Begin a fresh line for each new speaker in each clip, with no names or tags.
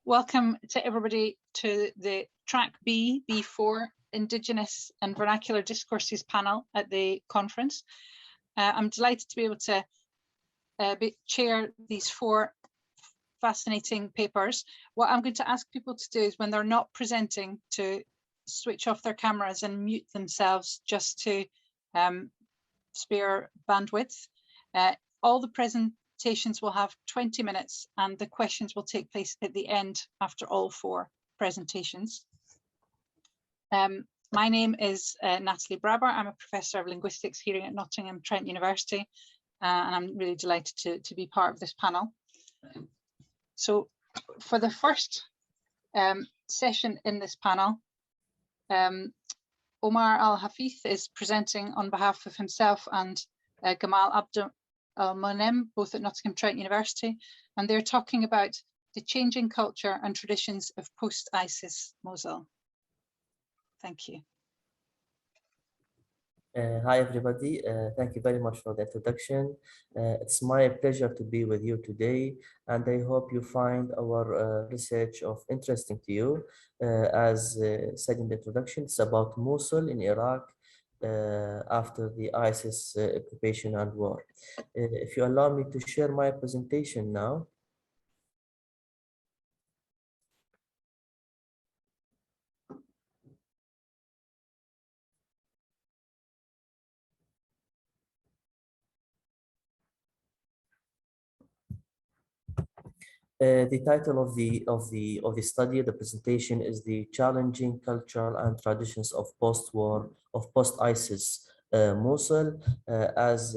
Welcome to everybody to the track B4, Indigenous and Vernacular Discourses panel at the conference. I'm delighted to be able to chair these four fascinating papers. What I'm going to ask people to do is when they're not presenting to switch off their cameras and mute themselves just to spare bandwidth. All the presentations will have 20 minutes and the questions will take place at the end after all four presentations. My name is Natalie Brabber. I'm a professor of linguistics here at Nottingham Trent University, and I'm really delighted to be part of this panel. So for the first session in this panel, Omar Al-Hafith is presenting on behalf of himself and Gamal Abdul Monem, both at Nottingham Trent University, and they're talking about the changing culture and traditions of post-ISIS Mosul. Thank you.
Hi, everybody. Thank you very much for the introduction. It's my pleasure to be with you today, and I hope you find our research of interesting to you. As said in the introduction, it's about Mosul in Iraq after the ISIS occupation and war. If you allow me to share my presentation now. The title of the study, the presentation, is the challenging cultural and traditions of post-ISIS Mosul. As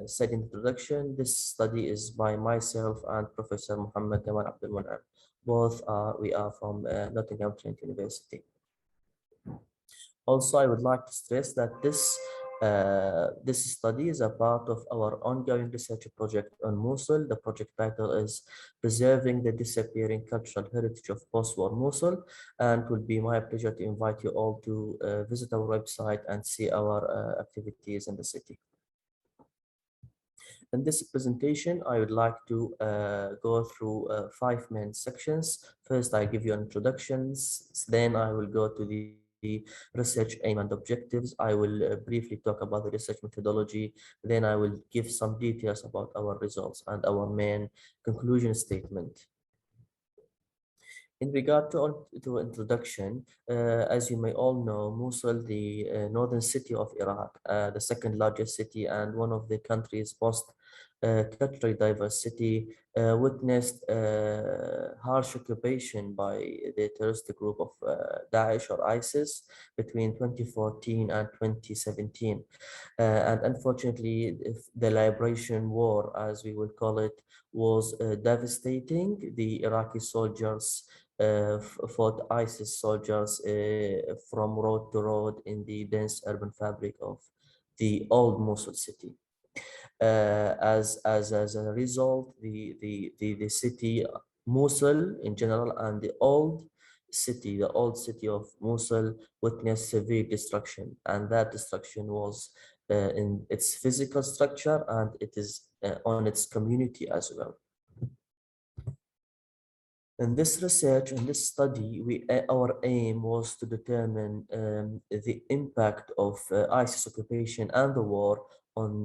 said in the introduction, this study is by myself and Professor Muhammad Gamal Abdul Monem. Both we are from Nottingham Trent University. Also, I would like to stress that this study is a part of our ongoing research project on Mosul. The project title is Preserving the Disappearing Cultural Heritage of Post-War Mosul, and it will be my pleasure to invite you all to visit our website and see our activities in the city. In this presentation, I would like to go through 5 main sections. First, I give you an introduction, then I will go to the research aim and objectives. I will briefly talk about the research methodology. Then I will give some details about our results and our main conclusion statement. In regard to introduction, as you may all know, Mosul, the northern city of Iraq, the second largest city and one of the country's most culturally diverse city, witnessed harsh occupation by the terrorist group of Daesh or ISIS between 2014 and 2017. And unfortunately, the liberation war, as we will call it, was devastating. The Iraqi soldiers fought ISIS soldiers from road to road in the dense urban fabric of the old Mosul city. As a result, the city Mosul in general and the old city of Mosul witnessed severe destruction, and that destruction was in its physical structure, and it is on its community as well. In this research, in this study, our aim was to determine the impact of ISIS occupation and the war on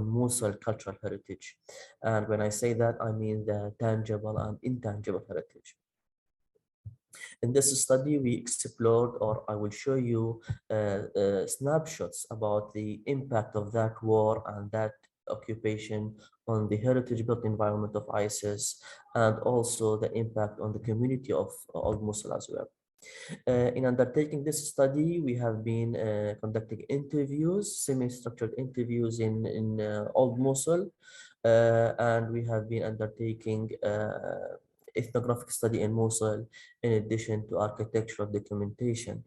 Mosul cultural heritage. And when I say that, I mean the tangible and intangible heritage. In this study, we explored, or I will show you snapshots about the impact of that war and that occupation on the heritage built environment of ISIS, and also the impact on the community of Old Mosul as well. In undertaking this study, we have been conducting interviews, semi-structured interviews in Old Mosul, and we have been undertaking ethnographic study in Mosul in addition to architectural documentation.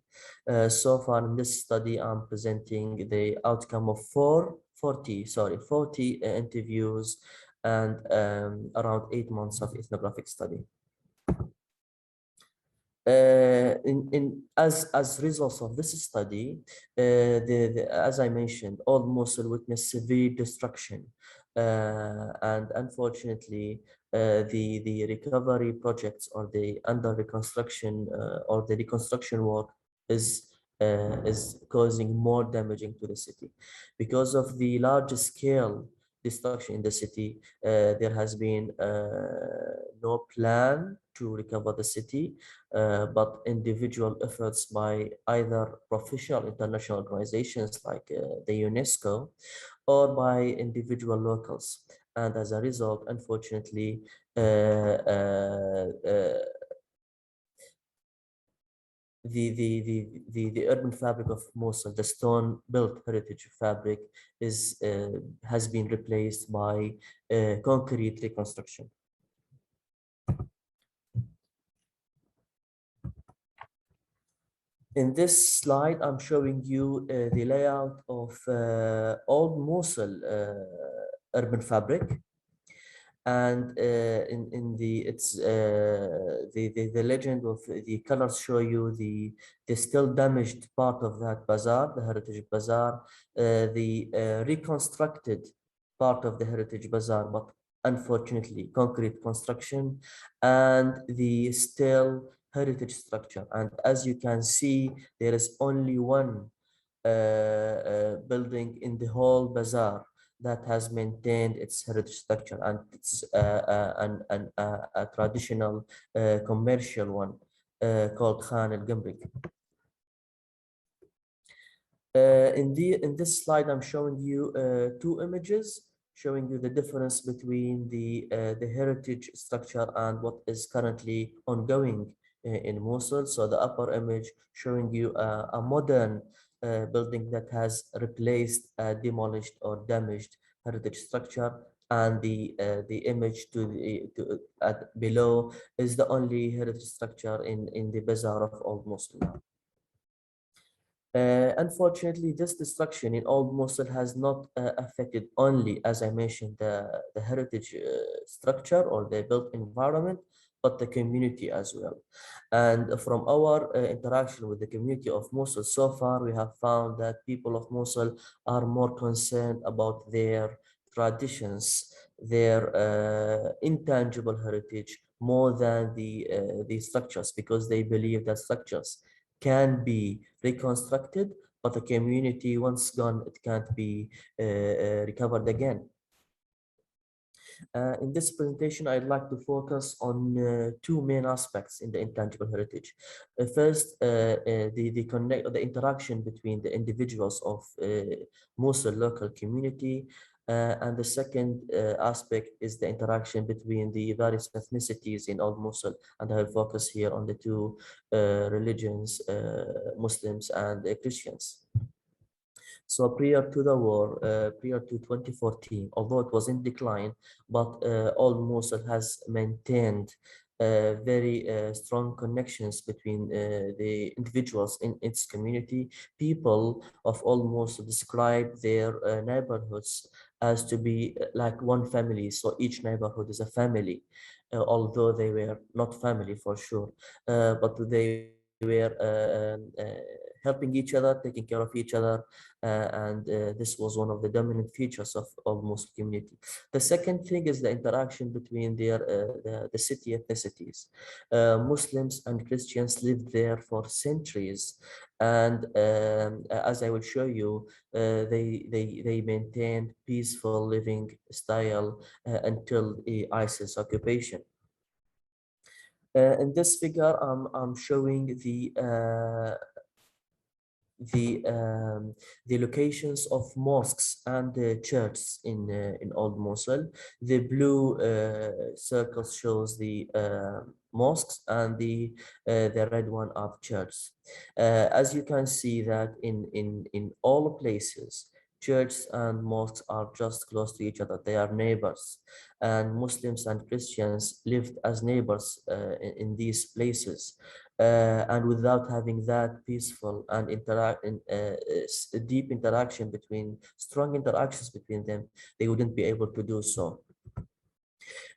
So far in this study, I'm presenting the outcome of 40 interviews and around 8 months of ethnographic study. As results of this study, as I mentioned, Old Mosul witnessed severe destruction, And unfortunately, the recovery projects or the under reconstruction or the reconstruction work is causing more damaging to the city. Because of the large scale destruction in the city, there has been no plan to recover the city, but individual efforts by either professional international organizations like the UNESCO or by individual locals. And as a result, unfortunately, the urban fabric of Mosul, the stone-built heritage fabric, has been replaced by concrete reconstruction. In this slide, I'm showing you the layout of old Mosul urban fabric. And in the it's the legend of the colors show you the still damaged part of that bazaar, the heritage bazaar, the reconstructed part of the heritage bazaar, but unfortunately concrete construction, and the still heritage structure. And as you can see, there is only one building in the whole bazaar that has maintained its heritage structure, and it's a traditional commercial one called Khan el-Gamrik. In this slide, I'm showing you two images showing you the difference between the heritage structure and what is currently ongoing in Mosul. So the upper image showing you a modern building that has replaced a demolished or damaged heritage structure, and the image below is the only heritage structure in the bazaar of Old Mosul. Unfortunately, this destruction in Old Mosul has not affected only, as I mentioned, the heritage structure or the built environment, but the community as well. And from our interaction with the community of Mosul so far, we have found that people of Mosul are more concerned about their traditions, their intangible heritage, more than the structures, because they believe that structures can be reconstructed, but the community once gone, it can't be recovered again. In this presentation, I'd like to focus on two main aspects in the intangible heritage. First, the interaction between the individuals of Mosul local community, and the second aspect is the interaction between the various ethnicities in Old Mosul, and I will focus here on the two religions, Muslims and Christians. So prior to the war, prior to 2014, although it was in decline, but Old Mosul has maintained very strong connections between the individuals in its community. People of Old Mosul describe their neighborhoods as to be like one family. So each neighborhood is a family, although they were not family for sure, but they were helping each other, taking care of each other, and this was one of the dominant features of Muslim community. The second thing is the interaction between the city ethnicities. Muslims and Christians lived there for centuries, and as I will show you, they maintained peaceful living style until the ISIS occupation. In this figure, I'm showing the locations of mosques and churches in Old Mosul. The blue circle shows the mosques, and the red one are churches. As you can see that in all places, churches and mosques are just close to each other. They are neighbors, and Muslims and Christians lived as neighbors in these places. And without having that peaceful and deep interaction strong interactions between them, they wouldn't be able to do so.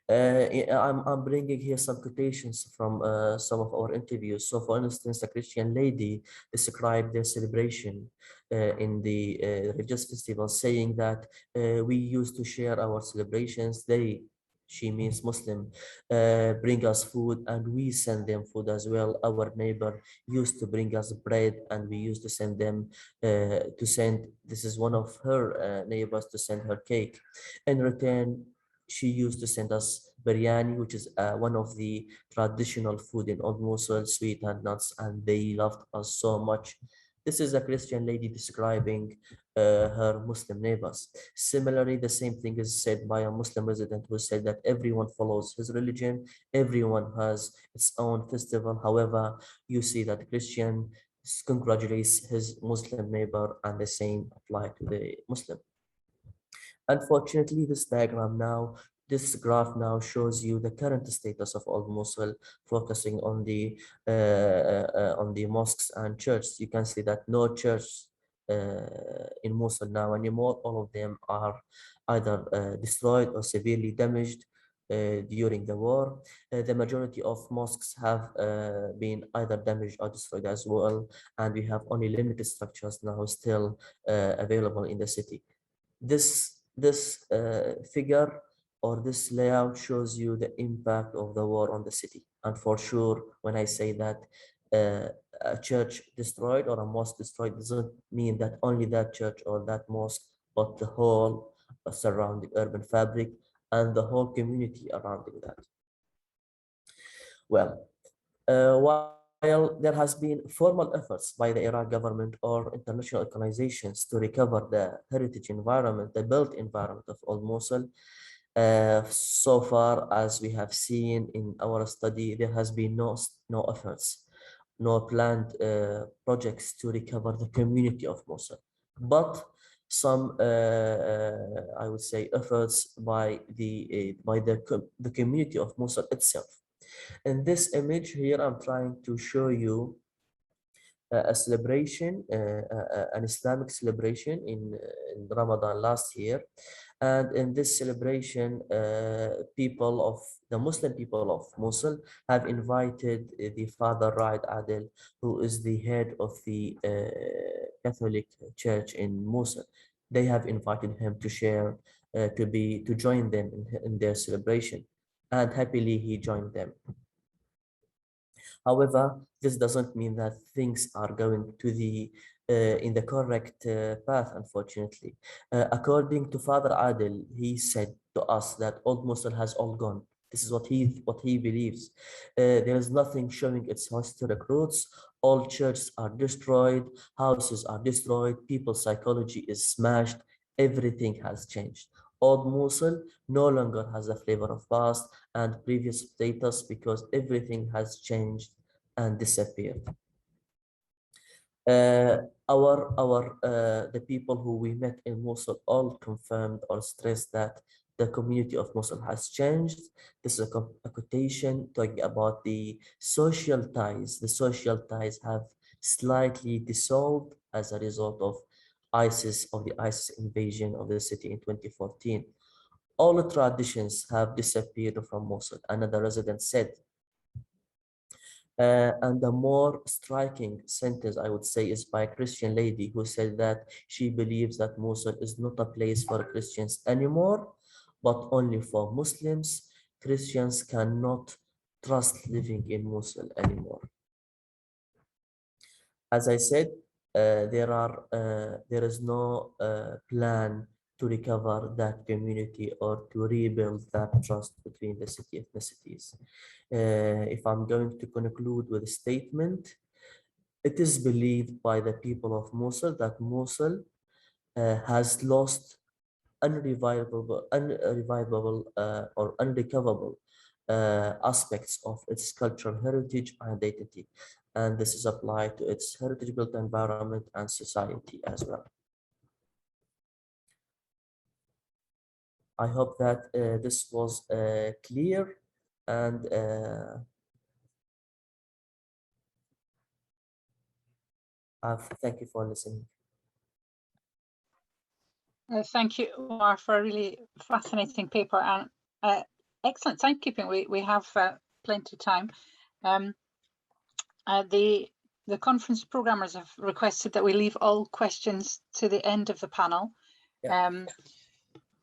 I'm bringing here some quotations from some of our interviews. So for instance, a Christian lady described their celebration in the religious festivals, saying that we used to share our celebrations. She means Muslim, bring us food and we send them food as well. Our neighbor used to bring us bread and we used to send them this is one of her neighbors, to send her cake. In return, she used to send us biryani, which is one of the traditional food in Old Mosul, sweet and nuts, and they loved us so much. This is a Christian lady describing her Muslim neighbors. Similarly, the same thing is said by a Muslim resident who said that everyone follows his religion, everyone has its own festival. However, you see that Christian congratulates his Muslim neighbor, and the same apply to the Muslim. Unfortunately, this graph now shows you the current status of Old Mosul, focusing on the mosques and churches. You can see that no church in Mosul now anymore. All of them are either destroyed or severely damaged during the war. The majority of mosques have been either damaged or destroyed as well, and we have only limited structures now still available in the city. This figure or this layout shows you the impact of the war on the city. And for sure, when I say that a church destroyed or a mosque destroyed, doesn't mean that only that church or that mosque, but the whole surrounding urban fabric and the whole community surrounding that. Well, while there has been formal efforts by the Iraq government or international organizations to recover the heritage environment, the built environment of Old Mosul, so far as we have seen in our study, there has been no efforts, no planned projects to recover the community of Mosul, but some I would say efforts by the community of Mosul itself. In this image here, I'm trying to show you a celebration, an Islamic celebration in Ramadan last year. And in this celebration, the Muslim people of Mosul have invited the Father Raed Adel, who is the head of the Catholic Church in Mosul. They have invited him to share, to join them in their celebration. And happily, he joined them. However, this doesn't mean that things are going to in the correct path, unfortunately. According to Father Adil, he said to us that Old Mosul has all gone. This is what he believes. There is nothing showing its historic roots. All churches are destroyed, houses are destroyed, people's psychology is smashed, everything has changed. Old Mosul no longer has the flavor of past and previous status because everything has changed and disappeared. The people who we met in Mosul all confirmed or stressed that the community of Mosul has changed. This is a quotation talking about the social ties. The social ties have slightly dissolved as a result of the ISIS invasion of the city in 2014. All the traditions have disappeared from Mosul, another resident said. And the more striking sentence, I would say, is by a Christian lady who said that she believes that Mosul is not a place for Christians anymore, but only for Muslims. Christians cannot trust living in Mosul anymore. As I said, there is no plan to recover that community or to rebuild that trust between the city ethnicities. If I'm going to conclude with a statement, it is believed by the people of Mosul that Mosul has lost unrevivable or unrecoverable aspects of its cultural heritage and identity. And this is applied to its heritage-built environment and society as well. I hope that this was clear, and thank you for listening.
Thank you, Omar, for a really fascinating paper and excellent timekeeping. We have plenty of time. The the conference programmers have requested that we leave all questions to the end of the panel.
Yeah.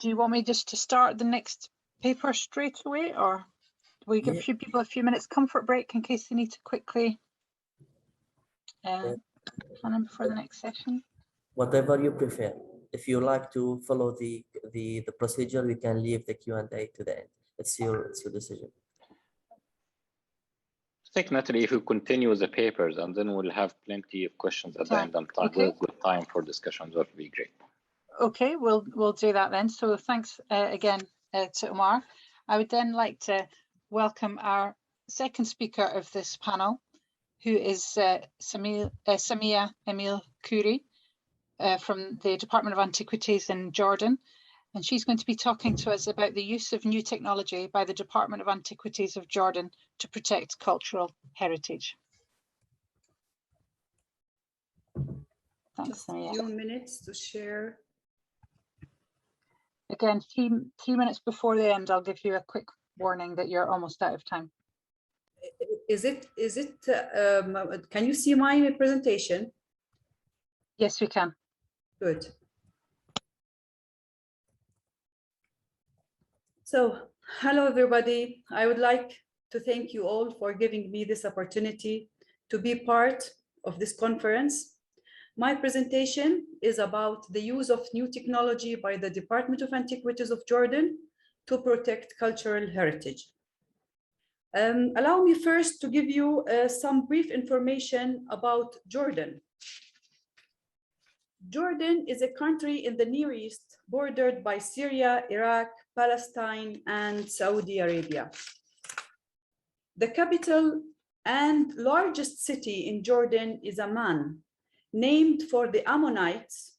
Do you want me just to start the next paper straight away, or do we give a few people a few minutes comfort break in case they need to quickly plan in before the next session?
Whatever you prefer. If you like to follow the procedure, we can leave the Q&A to the end. It's your decision.
I think, Natalie, if we continue the papers, and then we'll have plenty of questions at the end of time.
Okay.
Good time for discussions. That would be great.
Okay, we'll do that then. So thanks again to Omar. I would then like to welcome our second speaker of this panel, who is Samia Emil Khoury from the Department of Antiquities in Jordan. And she's going to be talking to us about the use of new technology by the Department of Antiquities of Jordan to protect cultural heritage. Thanks, Samia.
A few minutes to share.
Again, three minutes before the end, I'll give you a quick warning that you're almost out of time.
Can you see my presentation?
Yes, we can.
Good. So, hello everybody. I would like to thank you all for giving me this opportunity to be part of this conference. My presentation is about the use of new technology by the Department of Antiquities of Jordan to protect cultural heritage. Allow me first to give you some brief information about Jordan. Jordan is a country in the Near East bordered by Syria, Iraq, Palestine, and Saudi Arabia. The capital and largest city in Jordan is Amman, named for the Ammonites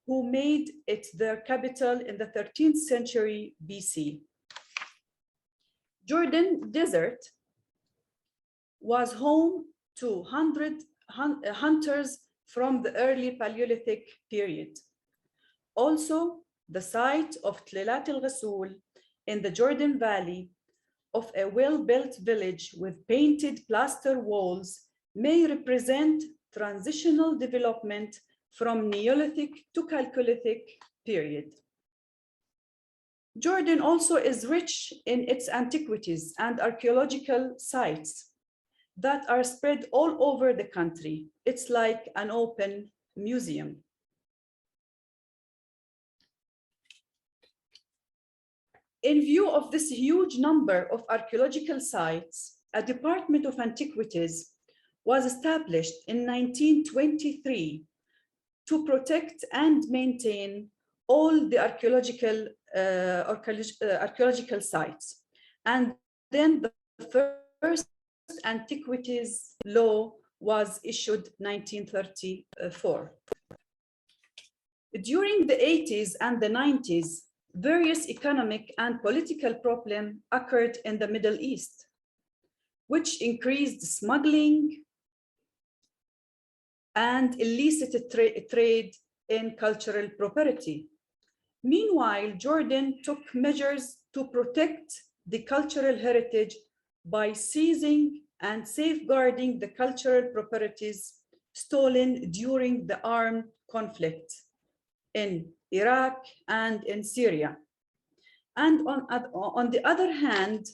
who made it their capital in the 13th century BC. Jordan Desert was home to hunters from the early Paleolithic period. Also, the site of Tlilat al-Ghassoul in the Jordan Valley of a well-built village with painted plaster walls may represent transitional development from Neolithic to Chalcolithic period. Jordan also is rich in its antiquities and archaeological sites that are spread all over the country. It's like an open museum. In view of this huge number of archaeological sites, a Department of Antiquities was established in 1923 to protect and maintain all the archaeological sites. And then the first antiquities law was issued 1934. During the 80s and the 90s, various economic and political problems occurred in the Middle East, which increased smuggling and illicit trade in cultural property. Meanwhile, Jordan took measures to protect the cultural heritage by seizing and safeguarding the cultural properties stolen during the armed conflict in Iraq and in Syria. And on the other hand,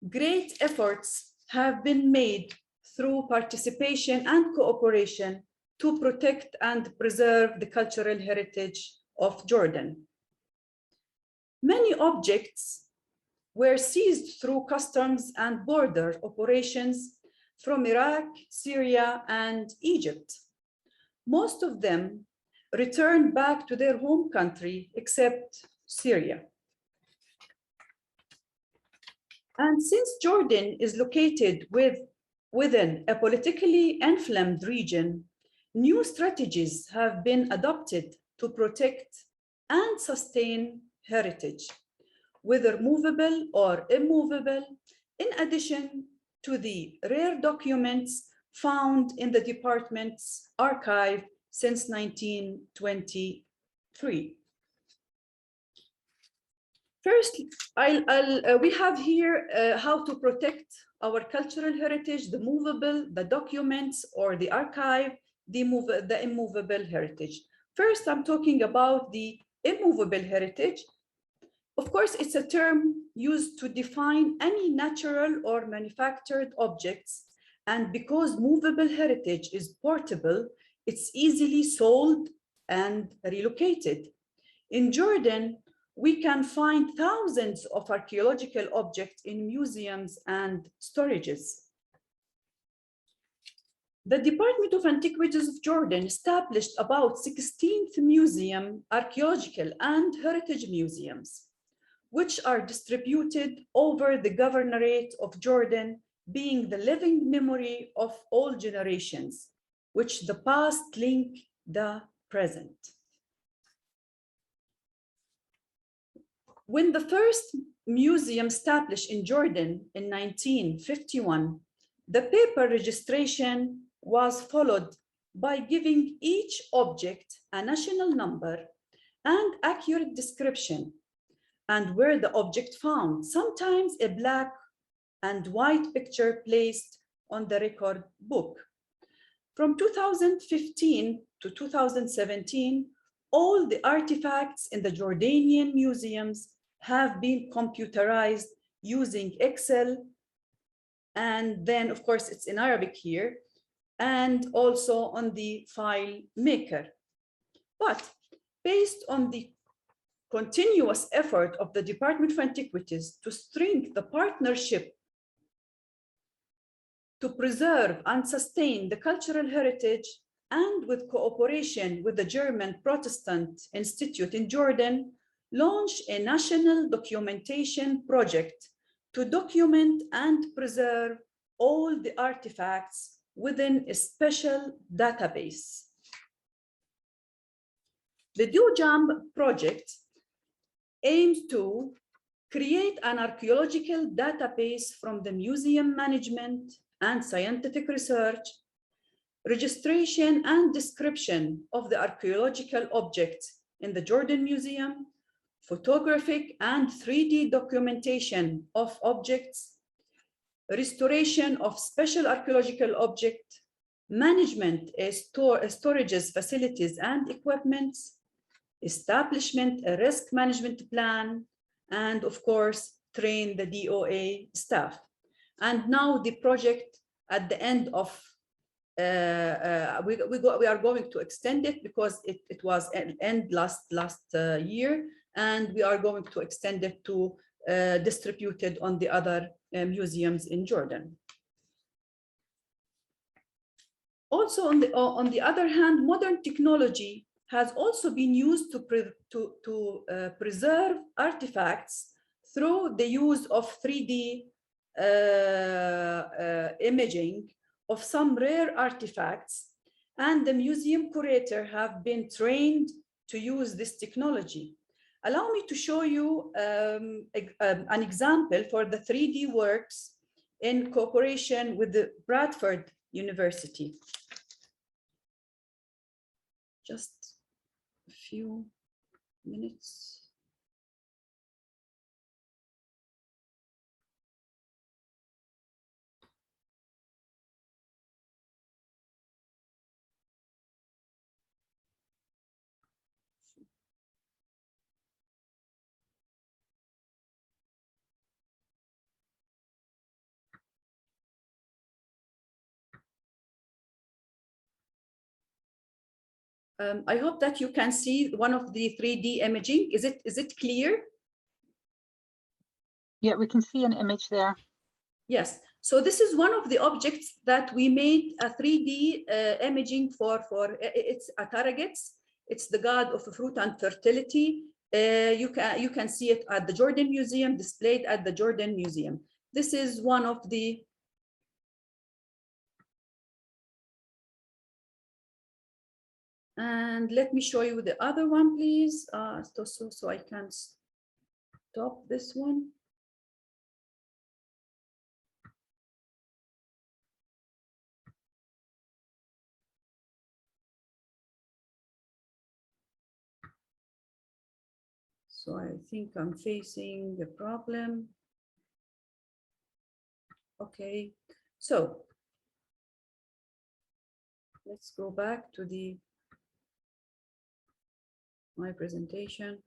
great efforts have been made through participation and cooperation to protect and preserve the cultural heritage of Jordan. Many objects were seized through customs and border operations from Iraq, Syria, and Egypt. Most of them returned back to their home country, except Syria. And since Jordan is located within a politically inflamed region, new strategies have been adopted to protect and sustain heritage, whether movable or immovable, in addition to the rare documents found in the department's archive since 1923. First, we have here how to protect our cultural heritage, the movable, the documents, or the archive, the immovable heritage. First, I'm talking about the immovable heritage. Of course, it's a term used to define any natural or manufactured objects. And because movable heritage is portable, it's easily sold and relocated. In Jordan, we can find thousands of archaeological objects in museums and storages. The Department of Antiquities of Jordan established about 16th museum, archaeological and heritage museums, which are distributed over the governorate of Jordan, being the living memory of all generations, which the past link the present. When the first museum established in Jordan in 1951, the paper registration was followed by giving each object a national number and accurate description and where the object found, sometimes a black and white picture placed on the record book. From 2015 to 2017, all the artifacts in the Jordanian museums have been computerized using Excel, and then of course it's in Arabic here, and also on the file maker. But based on the continuous effort of the Department of Antiquities to strengthen the partnership to preserve and sustain the cultural heritage, and with cooperation with the German Protestant Institute in Jordan, launched a national documentation project to document and preserve all the artifacts within a special database. The DUJAM project aims to create an archaeological database from the museum management and scientific research, registration and description of the archaeological objects in the Jordan Museum, photographic and 3D documentation of objects, restoration of special archaeological objects, management, storages, facilities and equipments, establishment, a risk management plan, and of course, train the DOA staff. And now the project at the end of, we are going to extend it because it was end last year, and we are going to extend it to distributed on the other museums in Jordan. Also, on the other hand, modern technology has also been used to preserve artifacts through the use of 3D imaging of some rare artifacts, and the museum curator have been trained to use this technology. Allow me to show you an example for the 3D works in cooperation with the Bradford University. Just a few minutes. I hope that you can see one of the 3D imaging. Is it clear?
Yeah, we can see an image there.
Yes. So this is one of the objects that we made a 3D imaging for. It's Ataragets. It's the god of fruit and fertility. You can see it at the Jordan Museum, displayed at the Jordan Museum. This is one of the And let me show you the other one, please, so I can stop this one. So I think I'm facing a problem. Okay, so let's go back to my presentation.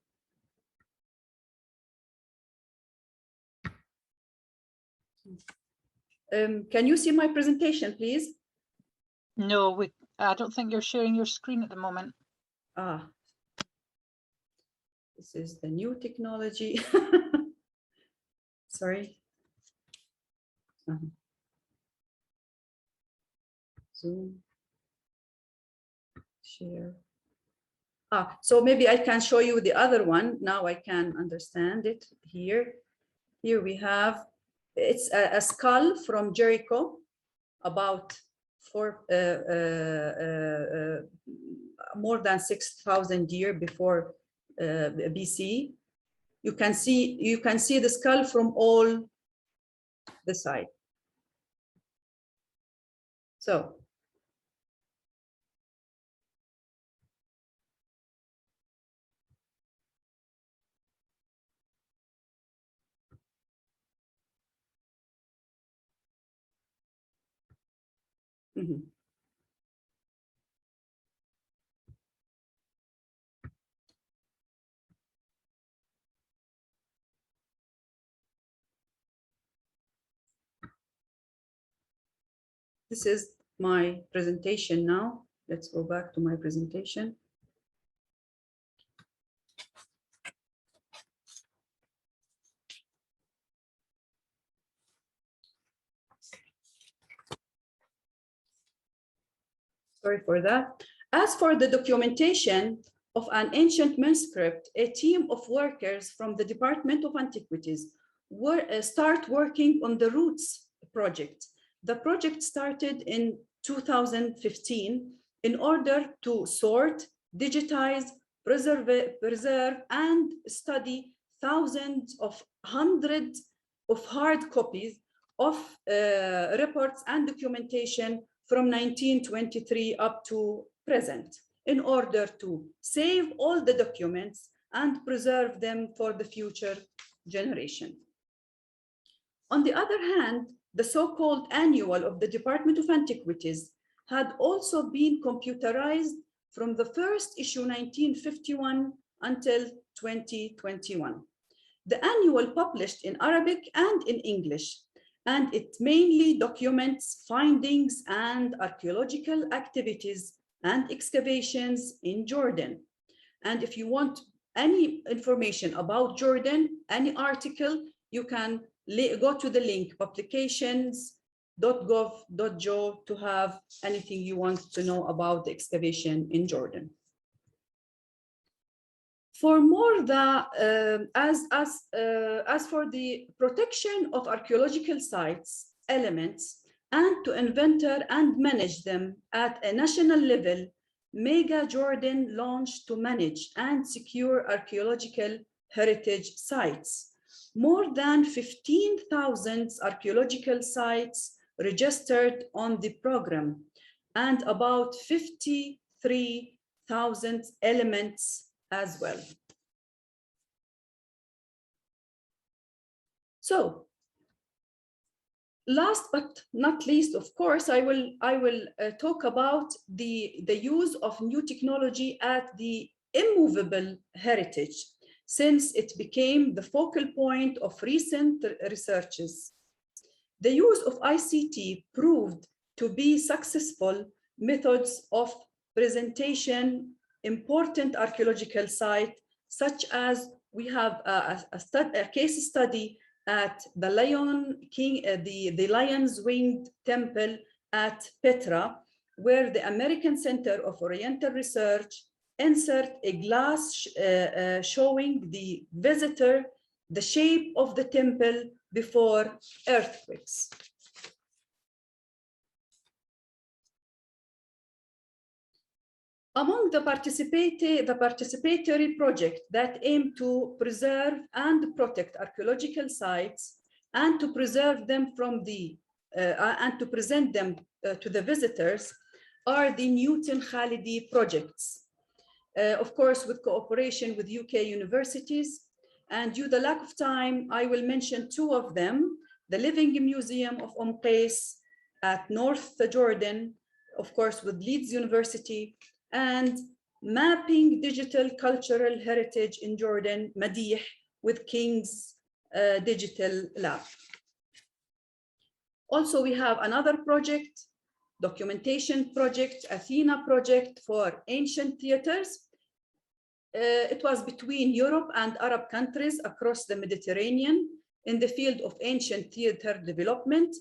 Can you see my presentation, please?
No, I don't think you're sharing your screen at the moment.
Ah, this is the new technology. Sorry. Zoom. Share. Ah, so maybe I can show you the other one. Now I can understand it here. Here we have, it's a skull from Jericho, about more than 6,000 years before BC. You can see the skull from all the side. So this is my presentation now. Let's go back to my presentation. Sorry for that. As for the documentation of an ancient manuscript, a team of workers from the Department of Antiquities start working on the Roots project. The project started in 2015 in order to sort, digitize, preserve, and study hundreds of hard copies of reports and documentation from 1923 up to present, in order to save all the documents and preserve them for the future generation. On the other hand, the so-called annual of the Department of Antiquities had also been computerized from the first issue 1951 until 2021. The annual published in Arabic and in English, and it mainly documents findings and archaeological activities and excavations in Jordan. And if you want any information about Jordan, any article, you can go to the link publications.gov.jo to have anything you want to know about the excavation in Jordan. For more as for the protection of archaeological sites, elements, and to inventor and manage them at a national level, Mega Jordan launched to manage and secure archaeological heritage sites. More than 15,000 archaeological sites registered on the program, and about 53,000 elements as well. So, last but not least, of course, I will talk about the use of new technology at the immovable heritage, since it became the focal point of recent researches. The use of ICT proved to be successful methods of presentation important archaeological sites, such as we have a case study at the the Lion's Winged Temple at Petra, where the American Center of Oriental Research insert a glass showing the visitor the shape of the temple before earthquakes. Among the participatory projects that aim to preserve and protect archaeological sites and to preserve them from and to present them to the visitors are the Newton Khalidi projects. Of course, with cooperation with UK universities, And due to the lack of time, I will mention two of them: the Living Museum of Qais at North Jordan, of course, with Leeds University, and Mapping Digital Cultural Heritage in Jordan, Madih, with King's Digital Lab. Also, we have another project, documentation project, Athena project for ancient theaters. It was between Europe and Arab countries across the Mediterranean in the field of ancient theater development.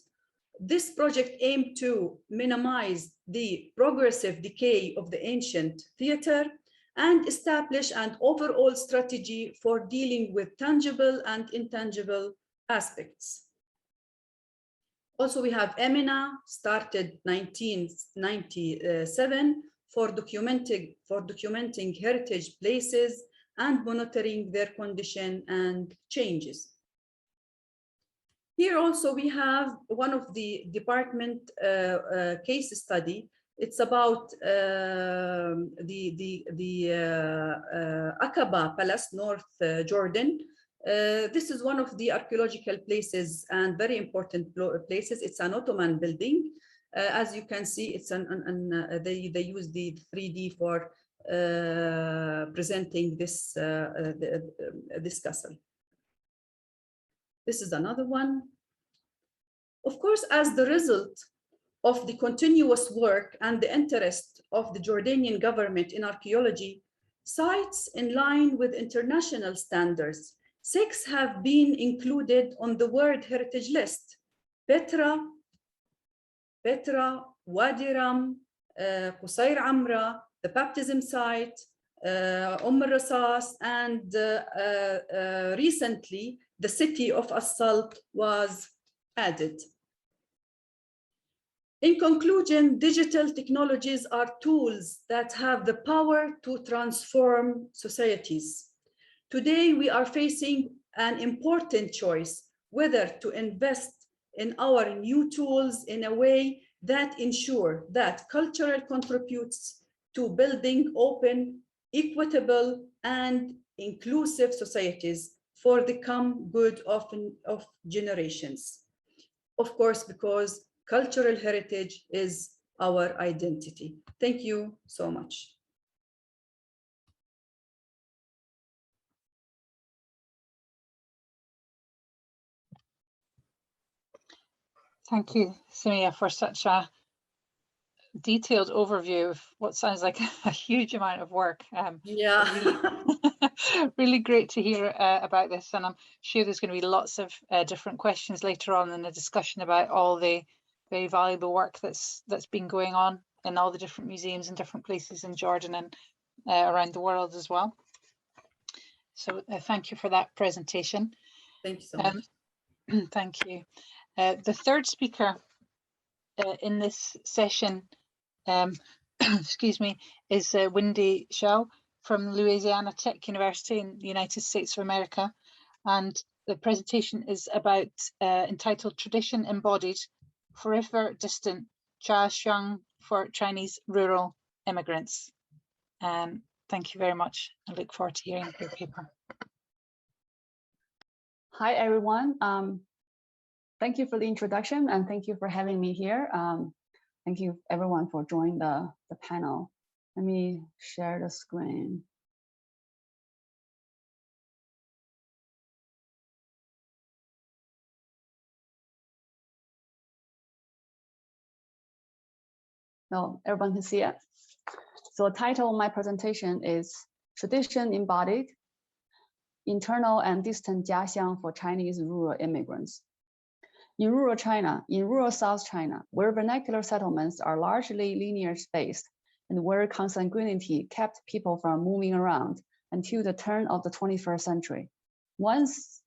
This project aimed to minimize the progressive decay of the ancient theater and establish an overall strategy for dealing with tangible and intangible aspects. Also, we have EMINA, started 1997, for documenting heritage places and monitoring their condition and changes. Here also we have one of the department case study. It's about the Aqaba Palace, North Jordan. This is one of the archaeological places and very important places. It's an Ottoman building. As you can see, it's they use the 3D for presenting this this castle. This is another one. Of course, as the result of the continuous work and the interest of the Jordanian government in archaeology, sites in line with international standards, 6 have been included on the World Heritage List: Petra, Wadi Ram, Qusayr Amra, the baptism site, Rasas, and recently the city of As-Salt was added. In conclusion, digital technologies are tools that have the power to transform societies. Today, we are facing an important choice, whether to invest in our new tools in a way that ensure that culture contributes to building open, equitable, and inclusive societies for the common good of generations. Of course, because cultural heritage is our identity. Thank you so much.
Thank you, Samia, for such a detailed overview of what sounds like a huge amount of work.
Yeah.
Really great to hear about this, and I'm sure there's going to be lots of different questions later on in the discussion about all the very valuable work that's been going on in all the different museums and different places in Jordan and around the world as well. So thank you for that presentation.
Thank you so much.
Thank you. The third speaker in this session, excuse me, is Wendy Shao from Louisiana Tech University in the United States of America. And the presentation is about entitled Tradition Embodied, Forever Distant, Jiaxiang for Chinese Rural Immigrants. Thank you very much. I look forward to hearing your paper.
Hi, everyone. Thank you for the introduction and thank you for having me here. Thank you everyone for joining the panel. Let me share the screen. No, everyone can see it. So the title of my presentation is Tradition Embodied, Internal and Distant Jiaxiang for Chinese Rural Immigrants. In rural China, in rural South China, where vernacular settlements are largely linear spaced and where consanguinity kept people from moving around until the turn of the 21st century, one's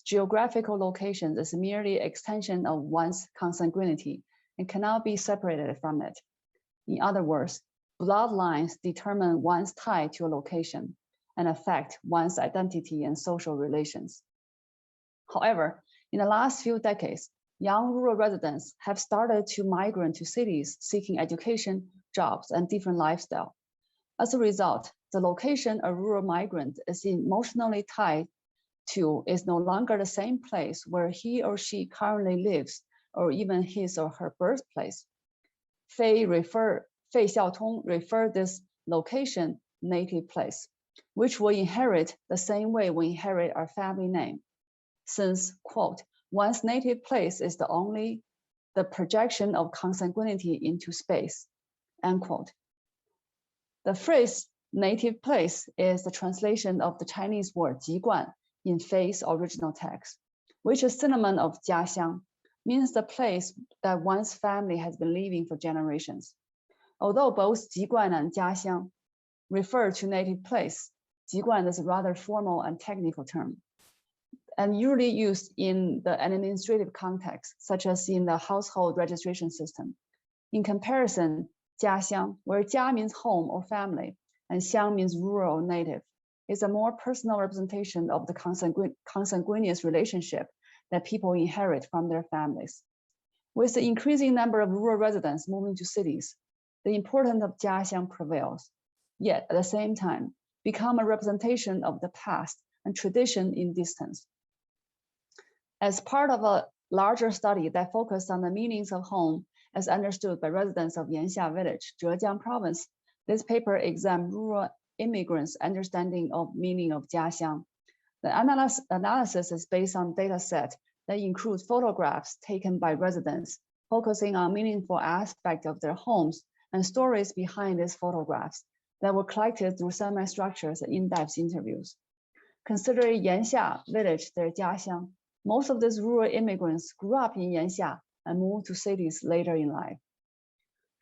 geographical location is merely extension of one's consanguinity and cannot be separated from it. In other words, bloodlines determine one's tie to a location and affect one's identity and social relations. However, in the last few decades, young rural residents have started to migrate to cities seeking education, jobs, and different lifestyle. As a result, the location a rural migrant is emotionally tied to is no longer the same place where he or she currently lives, or even his or her birthplace. Fei Xiaotong referred this location native place, which will inherit the same way we inherit our family name, since, quote, one's native place is the projection of consanguinity into space, end quote. The phrase native place is the translation of the Chinese word 籍贯 in Fei's original text, which is synonym of 家乡, means the place that one's family has been living for generations. Although both 籍贯 and 家乡 refer to native place, 籍贯 is a rather formal and technical term, and usually used in the administrative context, such as in the household registration system. In comparison, 家乡, where 家 means home or family, and 乡 means rural or native, is a more personal representation of the consanguineous relationship that people inherit from their families. With the increasing number of rural residents moving to cities, the importance of 家乡 prevails, yet at the same time, become a representation of the past and tradition in distance. As part of a larger study that focused on the meanings of home as understood by residents of Yanxia village, Zhejiang province, this paper examined rural immigrants' understanding of meaning of 家乡. The analysis is based on data set that includes photographs taken by residents, focusing on meaningful aspects of their homes and stories behind these photographs that were collected through semi-structures and in-depth interviews. Considering Yanxia village their 家乡, most of these rural immigrants grew up in Yanxia and moved to cities later in life.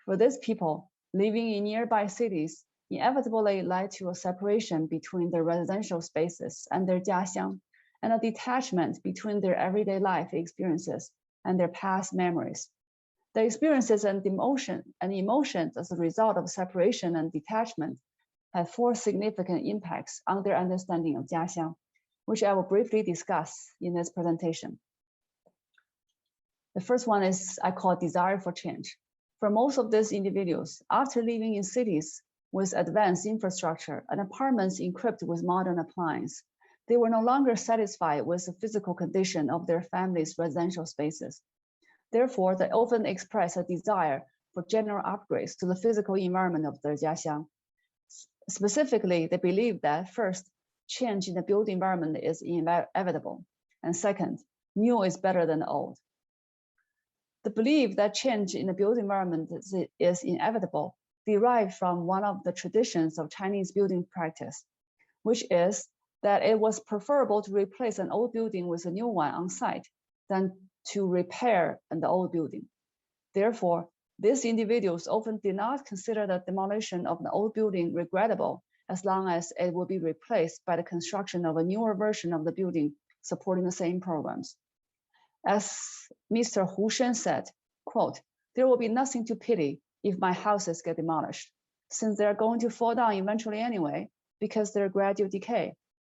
For these people, living in nearby cities inevitably led to a separation between their residential spaces and their 家乡, and a detachment between their everyday life experiences and their past memories. The experiences and emotions as a result of separation and detachment have 4 significant impacts on their understanding of 家乡, which I will briefly discuss in this presentation. The first one is I call desire for change. For most of these individuals, after living in cities with advanced infrastructure and apartments equipped with modern appliances, they were no longer satisfied with the physical condition of their family's residential spaces. Therefore, they often express a desire for general upgrades to the physical environment of their 家乡. Specifically, they believe that first, change in the built environment is inevitable, and second, new is better than old. The belief that change in the built environment is inevitable derived from one of the traditions of Chinese building practice, which is that it was preferable to replace an old building with a new one on site than to repair the old building. Therefore, these individuals often did not consider the demolition of the old building regrettable as long as it would be replaced by the construction of a newer version of the building supporting the same programs. As Mr. Hu Shen said, quote, there will be nothing to pity if my houses get demolished, since they're going to fall down eventually anyway because they're gradual decay,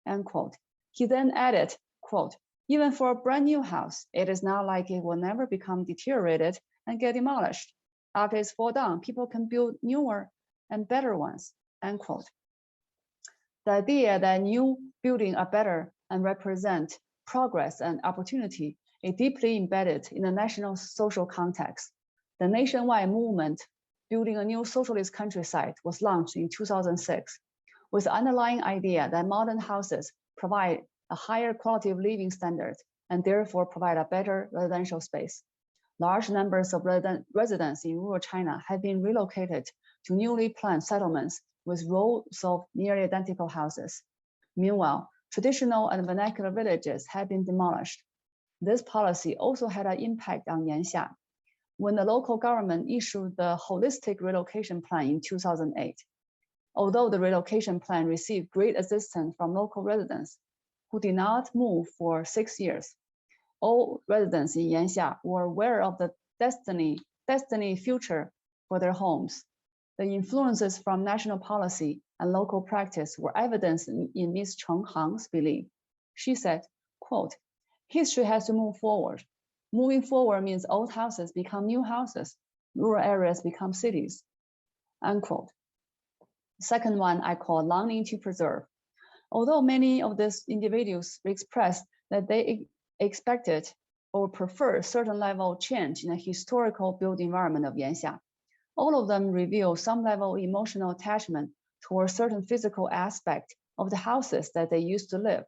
end quote. He then added, quote, even for a brand new house, it is not like it will never become deteriorated and get demolished. After it's fall down, people can build newer and better ones, end quote. The idea that new buildings are better and represent progress and opportunity is deeply embedded in the national social context. The nationwide movement building a new socialist countryside was launched in 2006 with the underlying idea that modern houses provide a higher quality of living standard and therefore provide a better residential space. Large numbers of residents in rural China have been relocated to newly planned settlements with rows of nearly identical houses. Meanwhile, traditional and vernacular villages have been demolished. This policy also had an impact on Yanxia. When the local government issued the holistic relocation plan in 2008, although the relocation plan received great assistance from local residents who did not move for 6 years, all residents in Yanxia were aware of the destiny future for their homes. The influences from national policy and local practice were evidenced in Ms. Cheng Hang's belief. She said, quote, history has to move forward. Moving forward means old houses become new houses, rural areas become cities, unquote. Second one I call longing to preserve. Although many of these individuals expressed that they expected or preferred certain level of change in the historical built environment of Yanxia, all of them reveal some level of emotional attachment towards certain physical aspect of the houses that they used to live,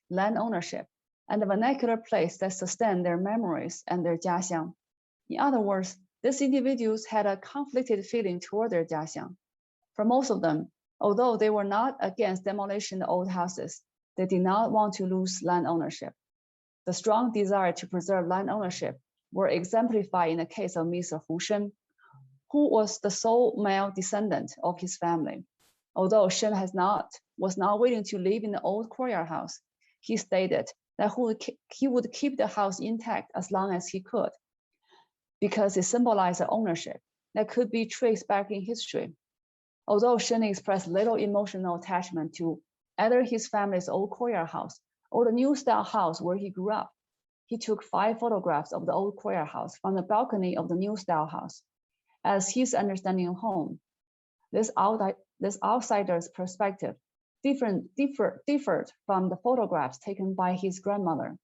land ownership, and the vernacular place that sustained their memories and their jiaxiang. In other words, these individuals had a conflicted feeling toward their jiaxiang. For most of them, although they were not against demolition of old houses, they did not want to lose land ownership. The strong desire to preserve land ownership were exemplified in the case of Mr. Hu Shen, who was the sole male descendant of his family. Although Shen was not willing to live in the old courtyard house, he stated that he would keep the house intact as long as he could, because it symbolized an ownership that could be traced back in history. Although Shen expressed little emotional attachment to either his family's old courtyard house or the new style house where he grew up, he took 5 photographs of the old courtyard house from the balcony of the new style house as his understanding of home. This outsider's perspective differed from the photographs taken by his grandmother,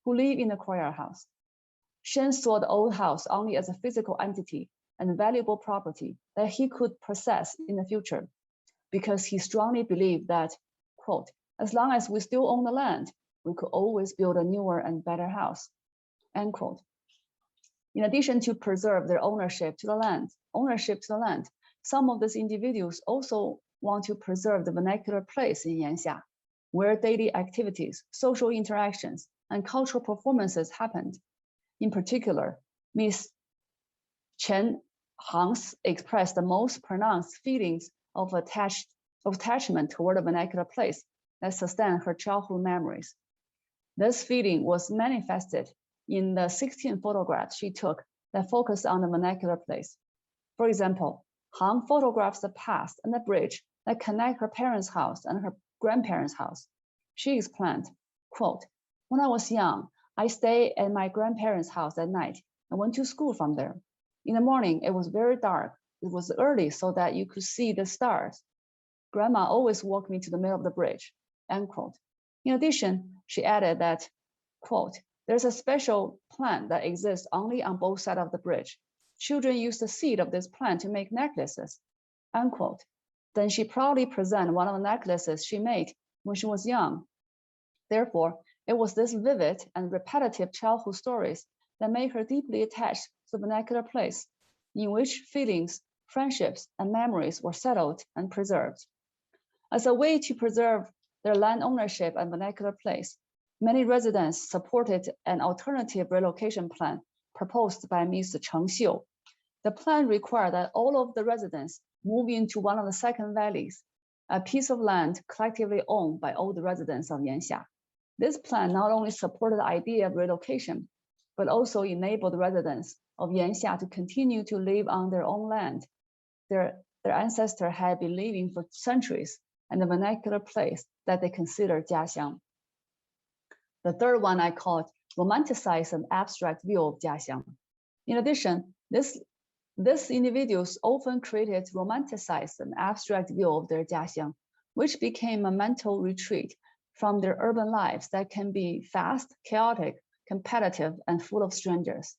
who lived in the courtyard house. Shen saw the old house only as a physical entity and valuable property that he could possess in the future, because he strongly believed that, quote, as long as we still own the land, we could always build a newer and better house, end quote. In addition to preserve their ownership to the land, some of these individuals also want to preserve the vernacular place in Yanxia, where daily activities, social interactions, and cultural performances happened. In particular, Ms. Chen Hangs expressed the most pronounced feelings of attachment toward the vernacular place that sustained her childhood memories. This feeling was manifested in the 16 photographs she took that focused on the vernacular place. For example, Han photographs the past and the bridge that connect her parents' house and her grandparents' house. She explained, quote, when I was young, I stayed at my grandparents' house at night and went to school from there. In the morning, it was very dark. It was early so that you could see the stars. Grandma always walked me to the middle of the bridge, end quote. In addition, she added that, quote, there's a special plant that exists only on both sides of the bridge. Children use the seed of this plant to make necklaces, end quote. Then she proudly presented one of the necklaces she made when she was young. Therefore, it was this vivid and repetitive childhood stories that made her deeply attached to the vernacular place, in which feelings, friendships, and memories were settled and preserved. As a way to preserve their land ownership and vernacular place, many residents supported an alternative relocation plan proposed by Ms. Cheng Xiu. The plan required that all of the residents move into one of the second valleys, a piece of land collectively owned by all the residents of Yanxia. This plan not only supported the idea of relocation, but also enabled the residents of Yanxia to continue to live on their own land. Their ancestors had been living for centuries in the vernacular place that they considered jiaxiang. The third one I called romanticize an abstract view of jiaxiang. In addition, these individuals often created romanticized and abstract view of their jiaxiang, which became a mental retreat from their urban lives that can be fast, chaotic, competitive, and full of strangers.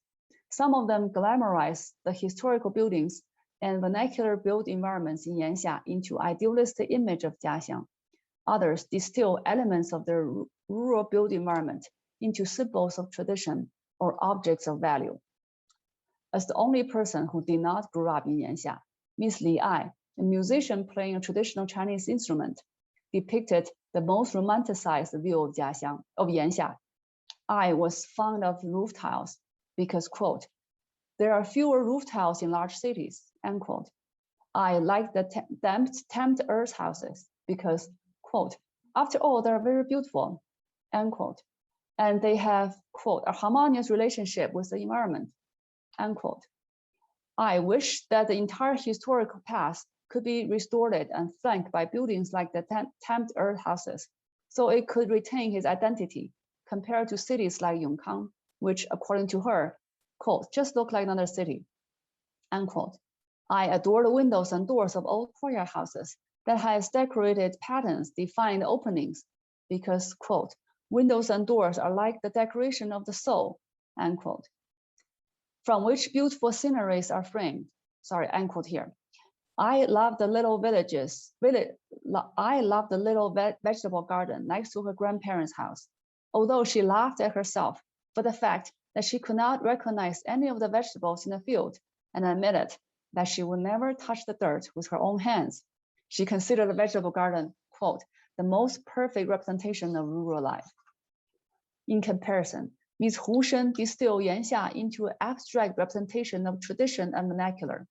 Some of them glamorize the historical buildings and vernacular built environments in Yanxia into idealistic image of jiaxiang. Others distill elements of their rural built environment into symbols of tradition or objects of value. As the only person who did not grow up in Yanxia, Ms. Li Ai, a musician playing a traditional Chinese instrument, depicted the most romanticized view of Yanxia. I was fond of roof tiles because, quote, there are fewer roof tiles in large cities, end quote. I like the tamped earth houses because, quote, after all, they're very beautiful, end quote. And they have, quote, a harmonious relationship with the environment, end quote. I wish that the entire historical past could be restored and flanked by buildings like the tamped earth houses, so it could retain its identity compared to cities like Yongkang, which, according to her, quote, just look like another city, end quote. I adore the windows and doors of old courtyard houses that has decorated patterns define the openings because, quote, windows and doors are like the decoration of the soul, unquote, from which beautiful sceneries are framed. Sorry, unquote here. I love the little I love the little vegetable garden next to her grandparents' house, although she laughed at herself for the fact that she could not recognize any of the vegetables in the field and admitted that she would never touch the dirt with her own hands. She considered the vegetable garden, quote, the most perfect representation of rural life. In comparison, Ms. Hu Shen distilled Yanxia into an abstract representation of tradition and vernacular,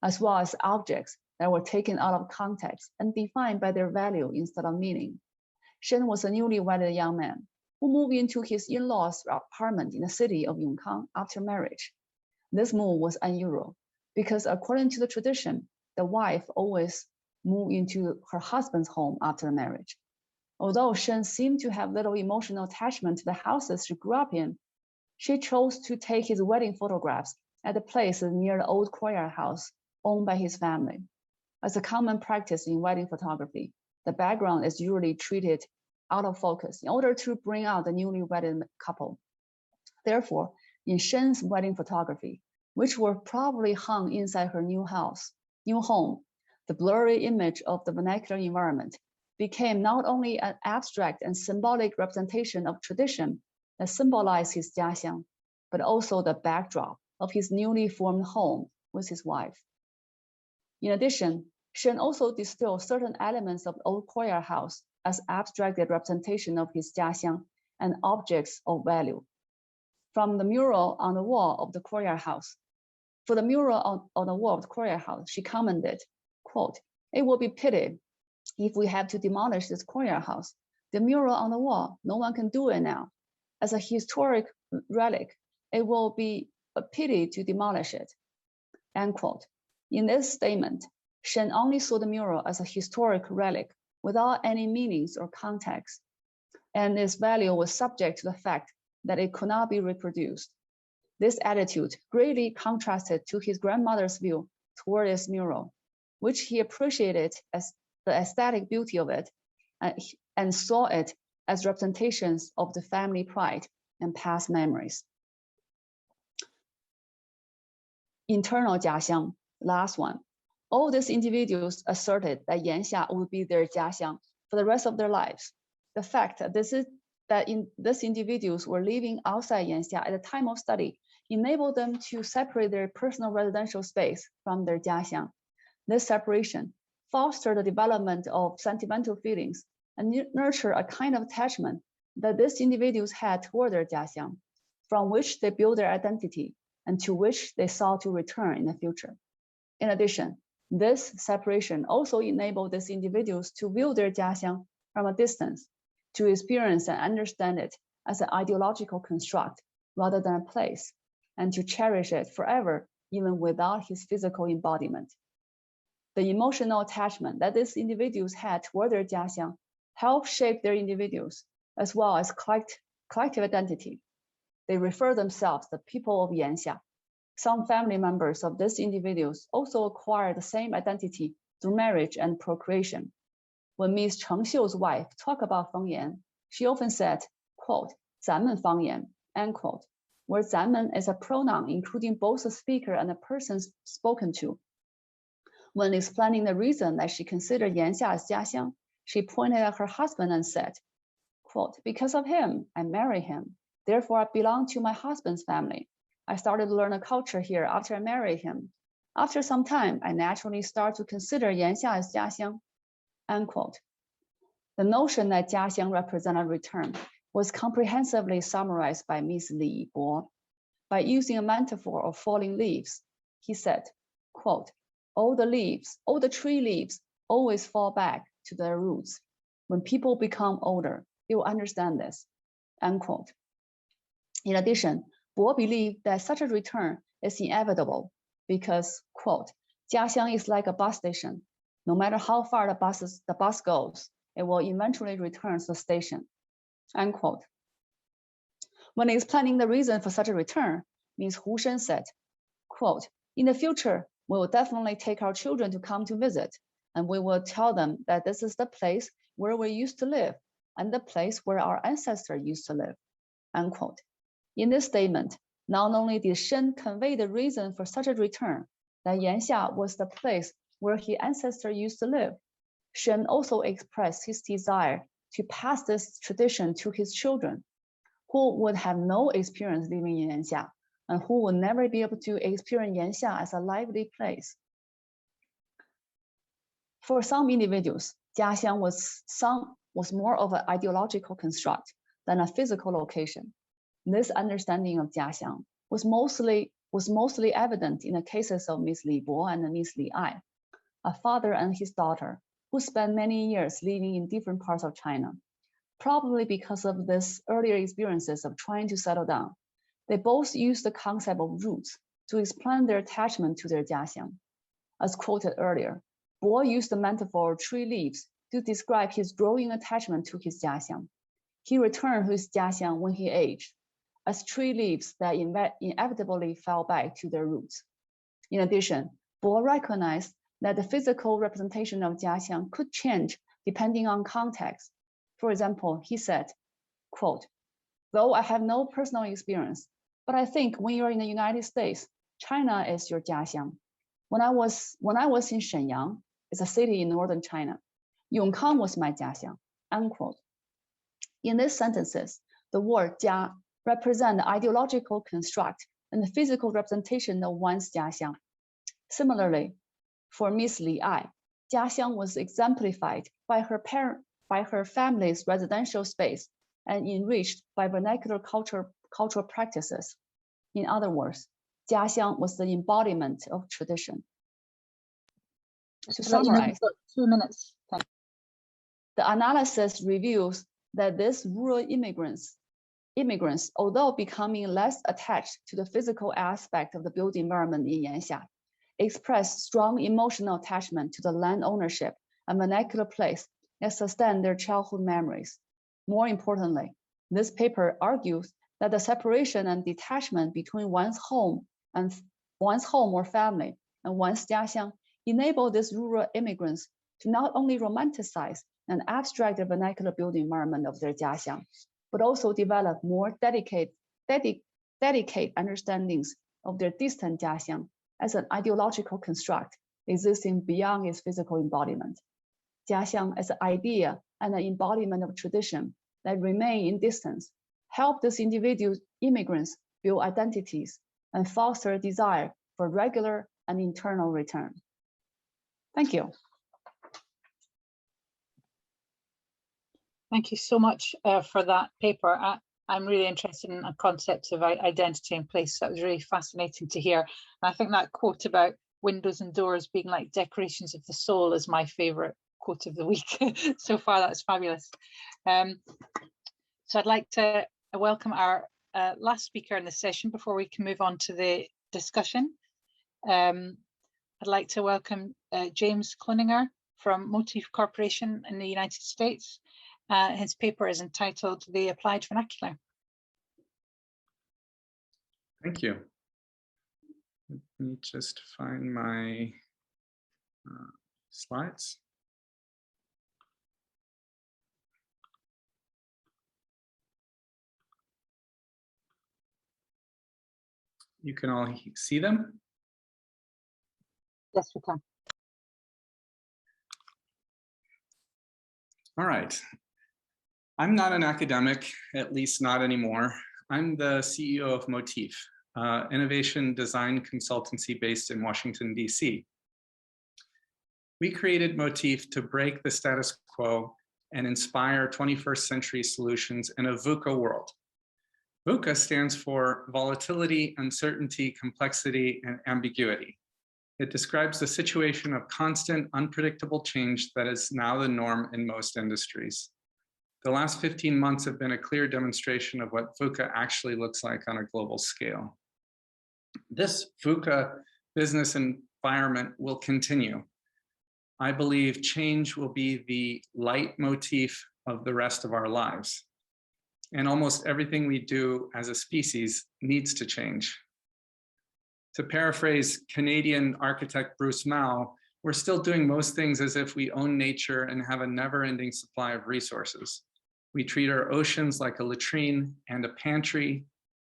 as well as objects that were taken out of context and defined by their value instead of meaning. Shen was a newly wedded young man who moved into his in-laws' apartment in the city of Yongkang after marriage. This move was unusual because according to the tradition, the wife always moved into her husband's home after marriage. Although Shen seemed to have little emotional attachment to the houses she grew up in, she chose to take his wedding photographs at the place near the old courtyard house owned by his family. As a common practice in wedding photography, the background is usually treated out of focus in order to bring out the newly wedded couple. Therefore, in Shen's wedding photography, which were probably hung inside her new home, the blurry image of the vernacular environment became not only an abstract and symbolic representation of tradition that symbolized his jiaxiang, but also the backdrop of his newly formed home with his wife. In addition, Shen also distilled certain elements of the old courtyard house as abstracted representation of his jiaxiang and objects of value. From the mural on the wall of the courtyard house, for the mural on the wall of the courtyard house, she commented, quote, it will be pity if we have to demolish this courtyard house. The mural on the wall, no one can do it now. As a historic relic, it will be a pity to demolish it, end quote. In this statement, Shen only saw the mural as a historic relic without any meanings or context, and its value was subject to the fact that it could not be reproduced. This attitude greatly contrasted to his grandmother's view toward this mural, which he appreciated as the aesthetic beauty of it and saw it as representations of the family pride and past memories. Internal jiaxiang, last one. All these individuals asserted that Yanxia would be their jiaxiang for the rest of their lives. The fact that these individuals were living outside Yanxia at the time of study enabled them to separate their personal residential space from their jiaxiang. This separation fostered the development of sentimental feelings and nurtured a kind of attachment that these individuals had toward their jiaxiang, from which they built their identity and to which they sought to return in the future. In addition, this separation also enabled these individuals to view their jiaxiang from a distance, to experience and understand it as an ideological construct rather than a place, and to cherish it forever even without his physical embodiment. The emotional attachment that these individuals had toward their jiaxiang helped shape their individuals as well as collective identity. They refer themselves the people of Yanxia. Some family members of these individuals also acquired the same identity through marriage and procreation. When Ms. Cheng Xiu's wife talked about Fengyan, she often said, quote, 咱们方言, end quote, where 咱们is a pronoun including both the speaker and the person spoken to. When explaining the reason that she considered Yanxia as jiaxiang, she pointed at her husband and said, quote, because of him, I married him. Therefore, I belong to my husband's family. I started to learn a culture here after I married him. After some time, I naturally started to consider Yanxia as jiaxiang, end quote. The notion that jiaxiang represented return was comprehensively summarized by Ms. Li Bo. By using a metaphor of falling leaves, he said, quote, all the tree leaves always fall back to their roots. When people become older, they will understand this, end quote. In addition, Bo believed that such a return is inevitable because, quote, 家乡 is like a bus station. No matter how far the bus goes, it will eventually return to the station, end quote. When explaining the reason for such a return, Ms. Hu Shen said, quote, in the future, we will definitely take our children to come to visit. and we will tell them that this is the place where we used to live and the place where our ancestors used to live, unquote. In this statement, not only did Shen convey the reason for such a return, that Yanxia was the place where his ancestors used to live, Shen also expressed his desire to pass this tradition to his children, who would have no experience living in Yanxia and who would never be able to experience Yanxia as a lively place. For some individuals, Jiaxiang was more of an ideological construct than a physical location. This understanding of Jiaxiang was mostly evident in the cases of Miss Li Bo and Miss Li Ai, a father and his daughter who spent many years living in different parts of China. Probably because of this earlier experiences of trying to settle down, they both used the concept of roots to explain their attachment to their Jiaxiang. As quoted earlier, Bo used the metaphor of tree leaves to describe his growing attachment to his Jiaxiang. He returned to his Jiaxiang when he aged, as tree leaves that inevitably fell back to their roots. In addition, Bo recognized that the physical representation of Jiaxiang could change depending on context. For example, he said, quote, "Though I have no personal experience, but I think when you're in the United States, China is your Jiaxiang. When I was in Shenyang, it's a city in northern China, Yongkang was my Jiaxiang," unquote. In these sentences, the word Jia represents the ideological construct and the physical representation of one's Jiaxiang. Similarly, for Miss Li Ai, Jiaxiang was exemplified by her family's residential space and enriched by vernacular cultural practices. In other words, Jiaxiang was the embodiment of tradition. To summarize,
2 minutes. Thank you.
The analysis reveals that these rural immigrants, although becoming less attached to the physical aspect of the built environment in Yanxia, express strong emotional attachment to the land ownership and vernacular place that sustain their childhood memories. More importantly, this paper argues that the separation and detachment between one's home or family and one's Jiaxiang enable these rural immigrants to not only romanticize and abstract the vernacular built environment of their Jiaxiang, but also develop more dedicated understandings of their distant Jiaxiang as an ideological construct existing beyond its physical embodiment. Jiaxiang as an idea and an embodiment of tradition that remain in distance help these individual immigrants build identities and foster a desire for regular and internal return. Thank you.
Thank you so much for that paper. I'm really interested in the concept of identity and place. That was really fascinating to hear. And I think that quote about windows and doors being like decorations of the soul is my favorite quote of the week so far. That's fabulous. So I'd like to welcome our last speaker in the session before we can move on to the discussion. I'd like to welcome James Cloninger from Motif Corporation in the United States. His paper is entitled The Applied Vernacular.
Thank you. Let me just find my slides. You can all see them?
Yes, we can.
All right. I'm not an academic, at least not anymore. I'm the CEO of Motif, innovation design consultancy based in Washington, DC. We created Motif to break the status quo and inspire 21st century solutions in a VUCA world. VUCA stands for volatility, uncertainty, complexity, and ambiguity. It describes the situation of constant, unpredictable change that is now the norm in most industries. The last 15 months have been a clear demonstration of what VUCA actually looks like on a global scale. This VUCA business environment will continue. I believe change will be the leitmotif of the rest of our lives. And almost everything we do as a species needs to change. To paraphrase Canadian architect Bruce Mao, We're still doing most things as if we own nature and have a never-ending supply of resources. We treat our oceans like a latrine and a pantry.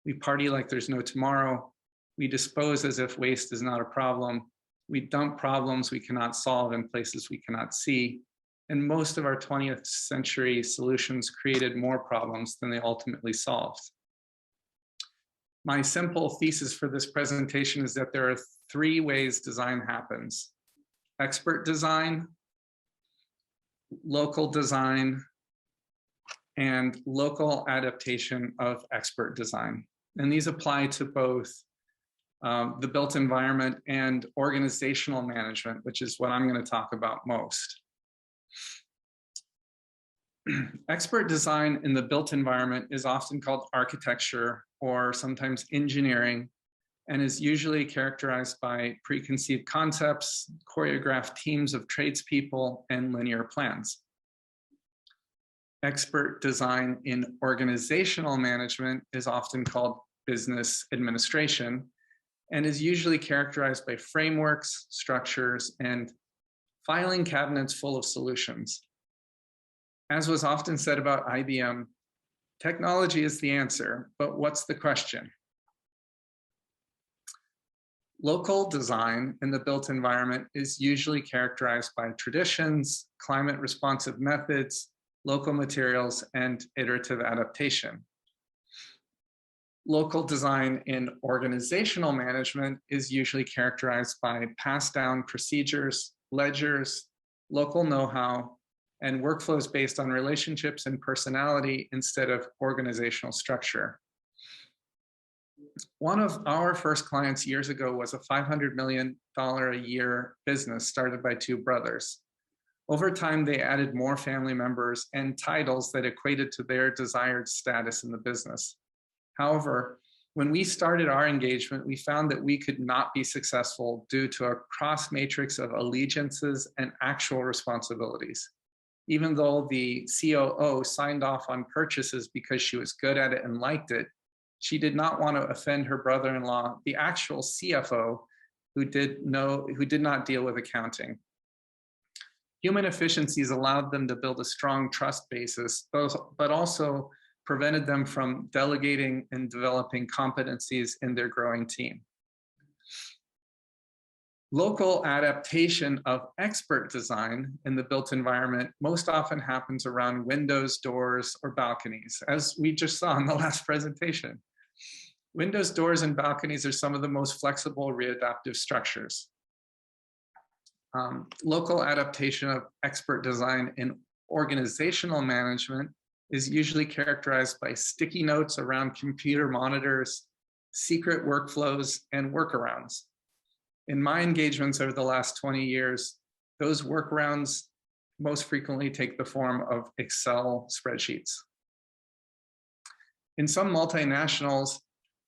We party like there's no tomorrow. We dispose as if waste is not a problem. We dump problems we cannot solve in places we cannot see. And most of our 20th century solutions created more problems than they ultimately solved. My simple thesis for this presentation is that there are 3 ways design happens: expert design, local design, and local adaptation of expert design. And these apply to both the built environment and organizational management, which is what I'm going to talk about most. Expert design in the built environment is often called architecture or sometimes engineering, and is usually characterized by preconceived concepts, choreographed teams of tradespeople, and linear plans. Expert design in organizational management is often called business administration, and is usually characterized by frameworks, structures, and filing cabinets full of solutions. As was often said about IBM, technology is the answer, but what's the question? Local design in the built environment is usually characterized by traditions, climate responsive methods, local materials, and iterative adaptation. Local design in organizational management is usually characterized by passed down procedures, ledgers, local know-how, and workflows based on relationships and personality instead of organizational structure. One of our first clients years ago was a $500 million a year business started by 2 brothers. Over time, they added more family members and titles that equated to their desired status in the business. However, when we started our engagement, we found that we could not be successful due to a cross matrix of allegiances and actual responsibilities. Even though the COO signed off on purchases because she was good at it and liked it, she did not want to offend her brother-in-law, the actual CFO, who did not deal with accounting. Human efficiencies allowed them to build a strong trust basis, but also prevented them from delegating and developing competencies in their growing team. Local adaptation of expert design in the built environment most often happens around windows, doors, or balconies, as we just saw in the last presentation. Windows, doors, and balconies are some of the most flexible readaptive structures. Local adaptation of expert design in organizational management is usually characterized by sticky notes around computer monitors, secret workflows, and workarounds. In my engagements over the last 20 years, those workarounds most frequently take the form of Excel spreadsheets. In some multinationals,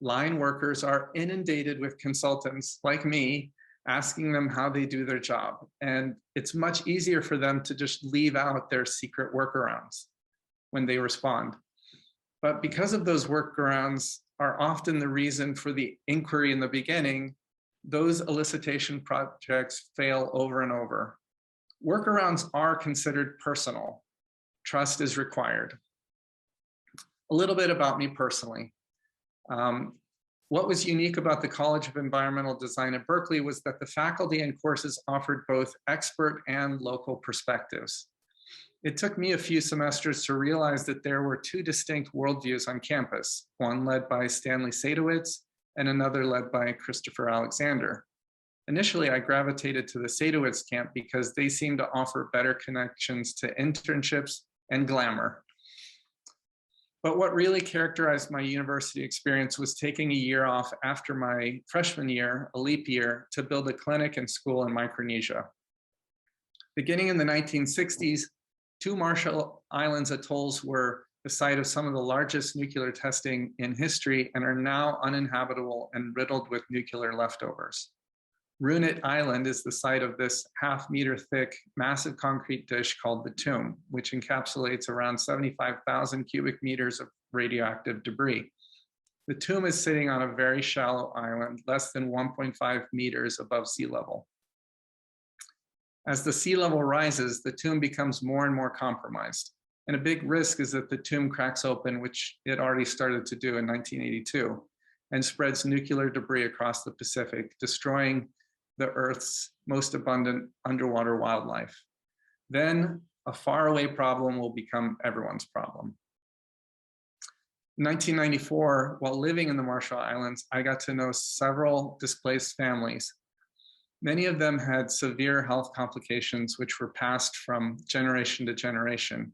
line workers are inundated with consultants like me, asking them how they do their job. And it's much easier for them to just leave out their secret workarounds when they respond. But because of those workarounds are often the reason for the inquiry in the beginning, those elicitation projects fail over and over. Workarounds are considered personal. Trust is required. A little bit about me personally. What was unique about the College of Environmental Design at Berkeley was that the faculty and courses offered both expert and local perspectives. It took me a few semesters to realize that there were 2 distinct worldviews on campus, one led by Stanley Sadowitz and another led by Christopher Alexander. Initially, I gravitated to the Sadowitz camp because they seemed to offer better connections to internships and glamour. But what really characterized my university experience was taking a year off after my freshman year, a leap year, to build a clinic and school in Micronesia. Beginning in the 1960s, 2 Marshall Islands atolls were the site of some of the largest nuclear testing in history and are now uninhabitable and riddled with nuclear leftovers. Runit Island is the site of this half-meter thick, massive concrete dish called the tomb, which encapsulates around 75,000 cubic meters of radioactive debris. The tomb is sitting on a very shallow island, less than 1.5 meters above sea level. As the sea level rises, the tomb becomes more and more compromised. And a big risk is that the tomb cracks open, which it already started to do in 1982, and spreads nuclear debris across the Pacific, destroying the Earth's most abundant underwater wildlife. Then a faraway problem will become everyone's problem. In 1994, while living in the Marshall Islands, I got to know several displaced families. Many of them had severe health complications, which were passed from generation to generation.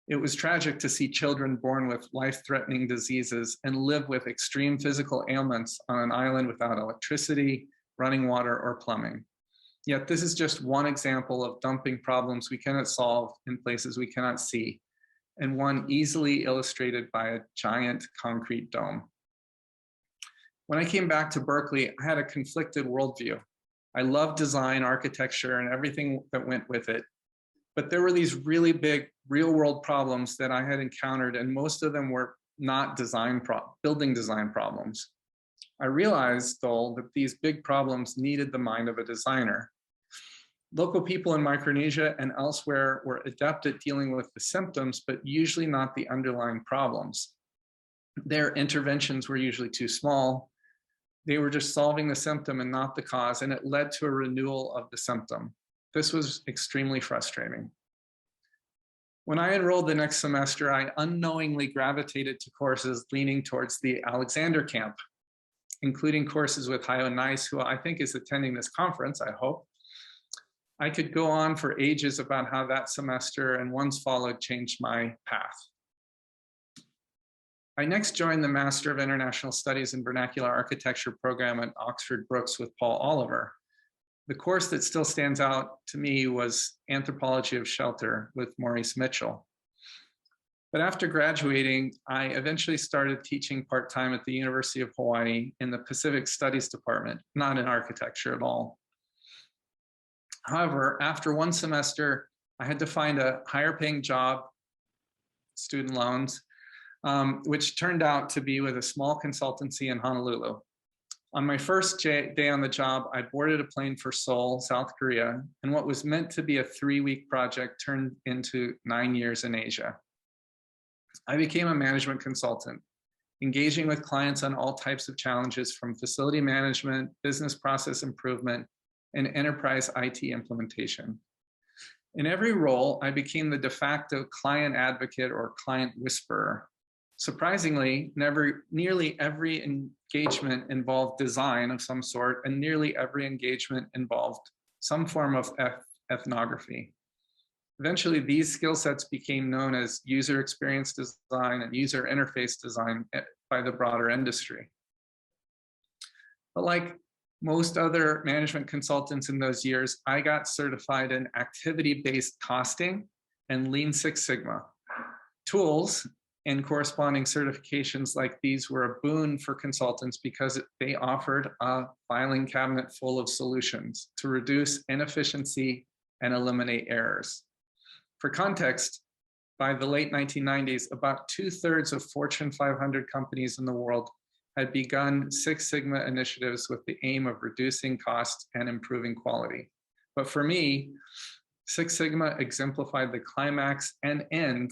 It was tragic to see children born with life-threatening diseases and live with extreme physical ailments on an island without electricity, running water, or plumbing. Yet this is just one example of dumping problems we cannot solve in places we cannot see, and one easily illustrated by a giant concrete dome. When I came back to Berkeley, I had a conflicted worldview. I loved design, architecture, and everything that went with it. But there were these really big real-world problems that I had encountered, and most of them were not building design problems. I realized, though, that these big problems needed the mind of a designer. Local people in Micronesia and elsewhere were adept at dealing with the symptoms, but usually not the underlying problems. Their interventions were usually too small. They were just solving the symptom and not the cause, and it led to a renewal of the symptom. This was extremely frustrating. When I enrolled the next semester, I unknowingly gravitated to courses leaning towards the Alexander camp, including courses with Hayo Nice, who I think is attending this conference, I hope. I could go on for ages about how that semester and ones followed changed my path. I next joined the Master of International Studies in Vernacular Architecture program at Oxford Brookes with Paul Oliver. The course that still stands out to me was Anthropology of Shelter with Maurice Mitchell. But after graduating, I eventually started teaching part-time at the University of Hawaii in the Pacific Studies Department, not in architecture at all. However, after one semester, I had to find a higher paying job, student loans, which turned out to be with a small consultancy in Honolulu. On my first day on the job, I boarded a plane for Seoul, South Korea, and what was meant to be a 3-week project turned into 9 years in Asia. I became a management consultant, engaging with clients on all types of challenges from facility management, business process improvement, and enterprise IT implementation. In every role, I became the de facto client advocate or client whisperer. Surprisingly, nearly every engagement involved design of some sort, and nearly every engagement involved some form of ethnography. Eventually, these skill sets became known as user experience design and user interface design by the broader industry. But like most other management consultants in those years, I got certified in activity-based costing and Lean Six Sigma. Tools and corresponding certifications like these were a boon for consultants because they offered a filing cabinet full of solutions to reduce inefficiency and eliminate errors. For context, by the late 1990s, about 2/3 of Fortune 500 companies in the world had begun Six Sigma initiatives with the aim of reducing costs and improving quality. But for me, Six Sigma exemplified the climax and end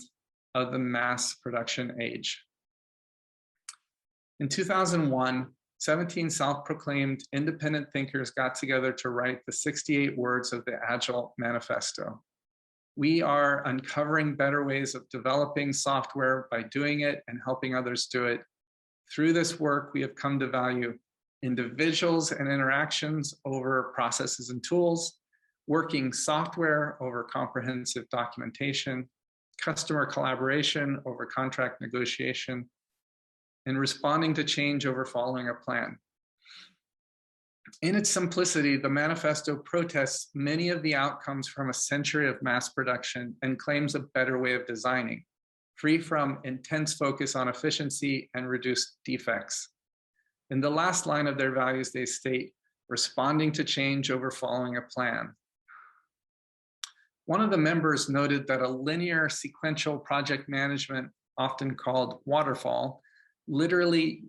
of the mass production age. In 2001, 17 self-proclaimed independent thinkers got together to write the 68 words of the Agile Manifesto. We are uncovering better ways of developing software by doing it and helping others do it. Through this work, we have come to value individuals and interactions over processes and tools, working software over comprehensive documentation, customer collaboration over contract negotiation, and responding to change over following a plan. In its simplicity, the manifesto protests many of the outcomes from a century of mass production and claims a better way of designing, free from intense focus on efficiency and reduced defects. In the last line of their values, they state, responding to change over following a plan. One of the members noted that a linear sequential project management, often called waterfall, literally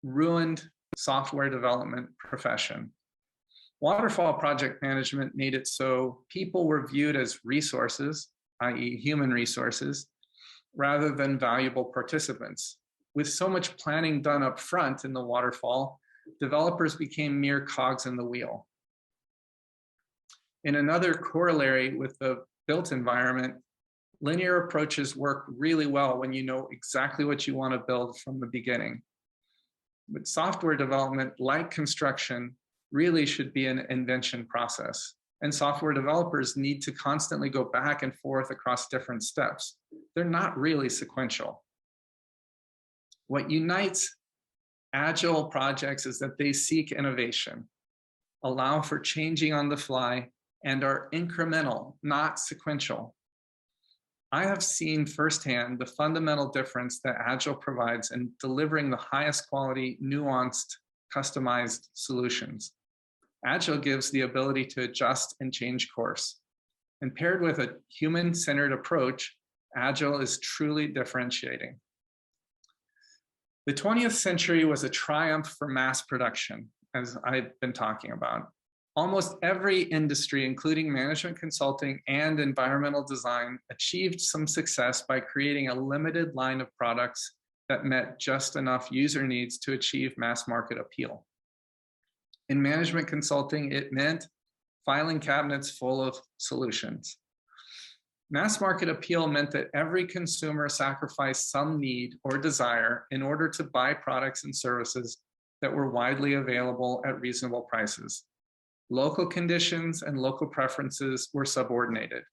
ruined software development profession. Waterfall project management made it so people were viewed as resources, i.e. human resources, rather than valuable participants. With so much planning done up front in the waterfall, developers became mere cogs in the wheel. In another corollary with the built environment, linear approaches work really well when you know exactly what you want to build from the beginning. But software development, like construction, really should be an invention process. And software developers need to constantly go back and forth across different steps. They're not really sequential. What unites agile projects is that they seek innovation, allow for changing on the fly, and are incremental, not sequential. I have seen firsthand the fundamental difference that Agile provides in delivering the highest quality, nuanced, customized solutions. Agile gives the ability to adjust and change course. And paired with a human-centered approach, Agile is truly differentiating. The 20th century was a triumph for mass production, as I've been talking about. Almost every industry, including management consulting and environmental design, achieved some success by creating a limited line of products that met just enough user needs to achieve mass market appeal. In management consulting, it meant filing cabinets full of solutions. Mass market appeal meant that every consumer sacrificed some need or desire in order to buy products and services that were widely available at reasonable prices. Local conditions and local preferences were subordinated.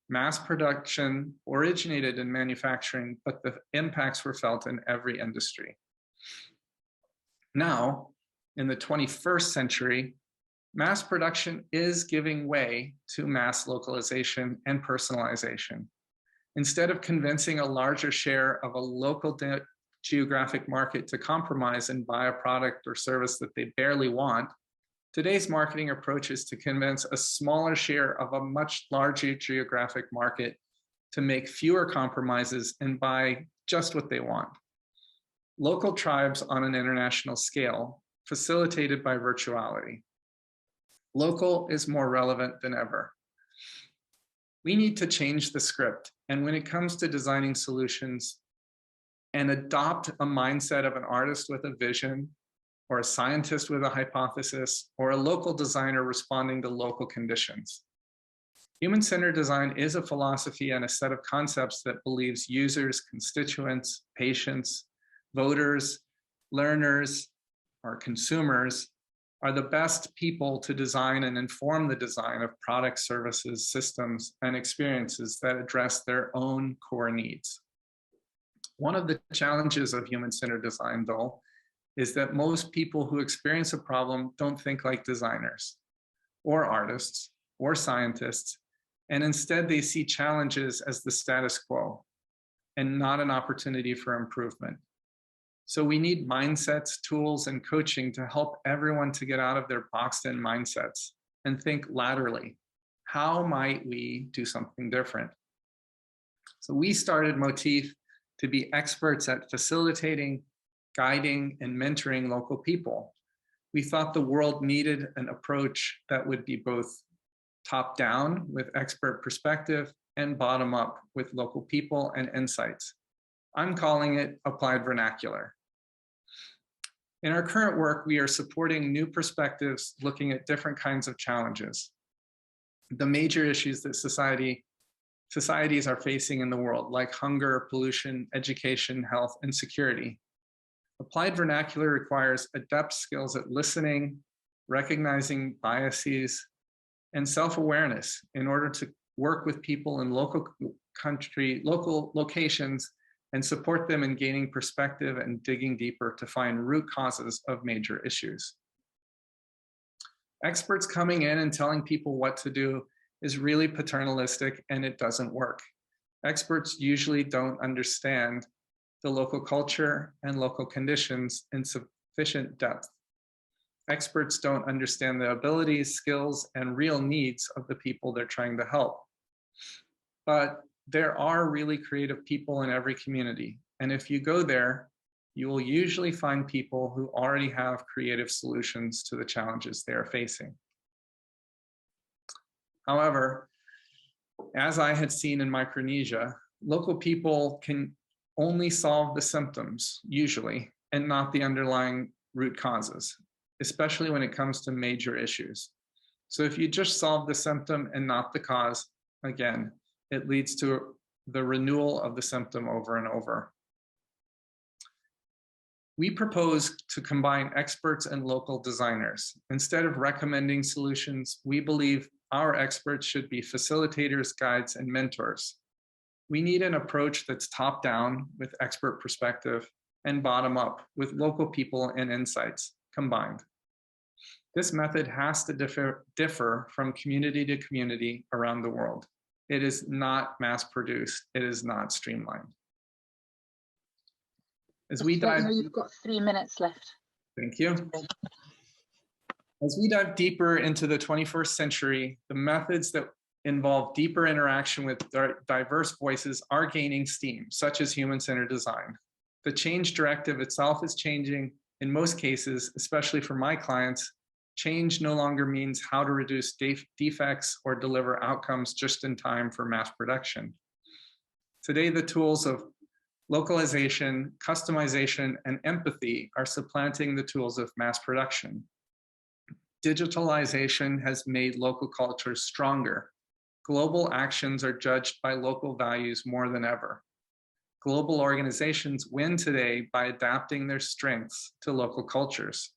Mass production originated in manufacturing, but the impacts were felt in every industry. Now, in the 21st century, mass production is giving way to mass localization and personalization. Instead of convincing a larger share of a local geographic market to compromise and buy a product or service that they barely want, today's marketing approach is to convince a smaller share of a much larger geographic market to make fewer compromises and buy just what they want. Local tribes on an international scale, facilitated by virtuality. Local is more relevant than ever. We need to change the script. And when it comes to designing solutions, and adopt a mindset of an artist with a vision, or a scientist with a hypothesis, or a local designer responding to local conditions. Human-centered design is a philosophy and a set of concepts that believes users, constituents, patients, voters, learners, or consumers are the best people to design and inform the design of products, services, systems, and experiences that address their own core needs. One of the challenges of human-centered design, though, is that most people who experience a problem don't think like designers or artists or scientists, and instead they see challenges as the status quo and not an opportunity for improvement. So we need mindsets, tools, and coaching to help everyone to get out of their boxed-in mindsets and think laterally. How might we do something different? So we started Motif to be experts at facilitating, guiding, and mentoring local people. We thought the world needed an approach that would be both top-down with expert perspective and bottom-up with local people and insights. I'm calling it applied vernacular. In our current work, we are supporting new perspectives looking at different kinds of challenges. The major issues that societies are facing in the world, like hunger, pollution, education, health, and security. Applied vernacular requires adept skills at listening, recognizing biases, and self-awareness in order to work with people in local locations and support them in gaining perspective and digging deeper to find root causes of major issues. Experts coming in and telling people what to do is really paternalistic, and it doesn't work. Experts usually don't understand the local culture and local conditions in sufficient depth. Experts don't understand the abilities, skills, and real needs of the people they're trying to help. But there are really creative people in every community. And if you go there, you will usually find people who already have creative solutions to the challenges they are facing. However, as I had seen in Micronesia, local people can only solve the symptoms usually, and not the underlying root causes, especially when it comes to major issues. So if you just solve the symptom and not the cause, again, it leads to the renewal of the symptom over and over. We propose to combine experts and local designers. Instead of recommending solutions, we believe our experts should be facilitators, guides, and mentors. We need an approach that's top-down with expert perspective and bottom-up with local people and insights combined. This method has to differ from community to community around the world. It is not mass-produced. It is not streamlined. As we dive,
you've got 3 minutes left.
Thank you. As we dive deeper into the 21st century, the methods that involve deeper interaction with diverse voices are gaining steam, such as human-centered design. The change directive itself is changing. In most cases, especially for my clients, change no longer means how to reduce defects or deliver outcomes just in time for mass production. Today, the tools of localization, customization, and empathy are supplanting the tools of mass production. Digitalization has made local cultures stronger. Global actions are judged by local values more than ever. Global organizations win today by adapting their strengths to local cultures.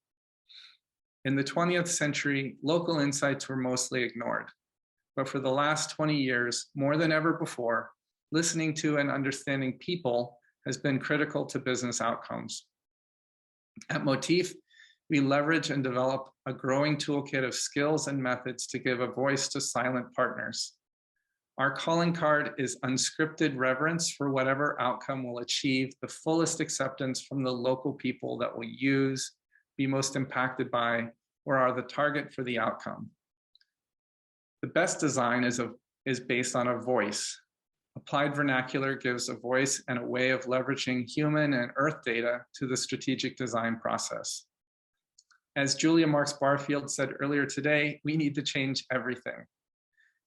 In the 20th century, local insights were mostly ignored. But for the last 20 years, more than ever before, listening to and understanding people has been critical to business outcomes. At Motif, we leverage and develop a growing toolkit of skills and methods to give a voice to silent partners. Our calling card is unscripted reverence for whatever outcome will achieve the fullest acceptance from the local people that will use, be most impacted by, or are the target for the outcome. The best design is based on a voice. Applied Vernacular gives a voice and a way of leveraging human and earth data to the strategic design process. As Julia Marks Barfield said earlier today, we need to change everything.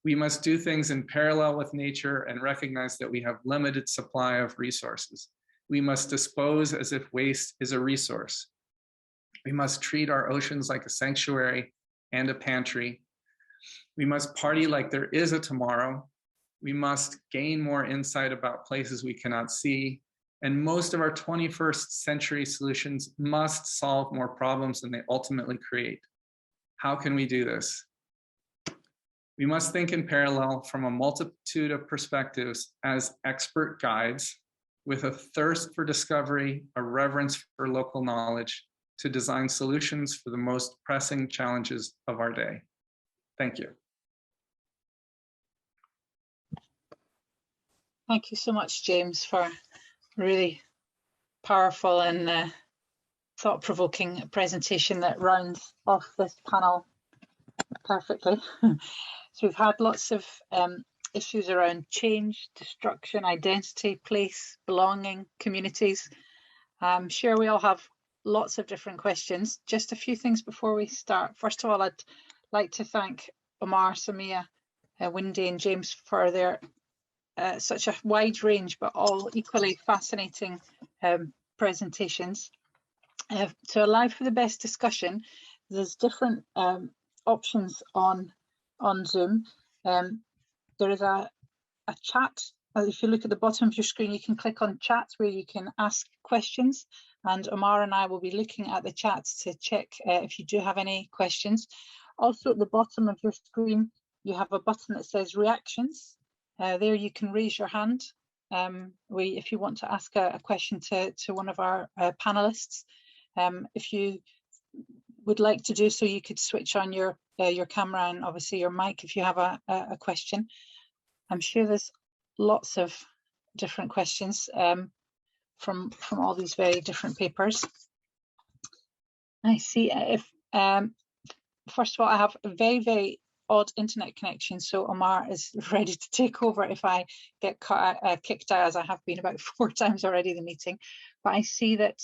We must do things in parallel with nature and recognize that we have limited supply of resources. We must dispose as if waste is a resource. We must treat our oceans like a sanctuary and a pantry. We must party like there is a tomorrow. We must gain more insight about places we cannot see. And most of our 21st century solutions must solve more problems than they ultimately create. How can we do this? We must think in parallel from a multitude of perspectives as expert guides with a thirst for discovery, a reverence for local knowledge to design solutions for the most pressing challenges of our day. Thank you.
Thank you so much, James, for a really powerful and thought-provoking presentation that rounds off this panel perfectly. So we've had lots of issues around change, destruction, identity, place, belonging, communities. I'm sure we all have lots of different questions. Just a few things before we start. First of all, I'd like to thank Omar, Samia, Wendy and James for their such a wide range but all equally fascinating presentations. To allow for the best discussion, there's different options on Zoom. There is a chat. If you look at the bottom of your screen, you can click on chat where you can ask questions, and Omar and I will be looking at the chats to check if you do have any questions. Also at the bottom of your screen, you have a button that says reactions. There you can raise your hand if you want to ask a question to one of our panelists. If you would like to do so, you could switch on your camera and obviously your mic if you have a question. I'm sure there's lots of different questions from all these very different papers. I see if first of all, I have a very odd internet connection, so Omar is ready to take over if I get kicked out, as I have been about 4 times already the meeting. But I see that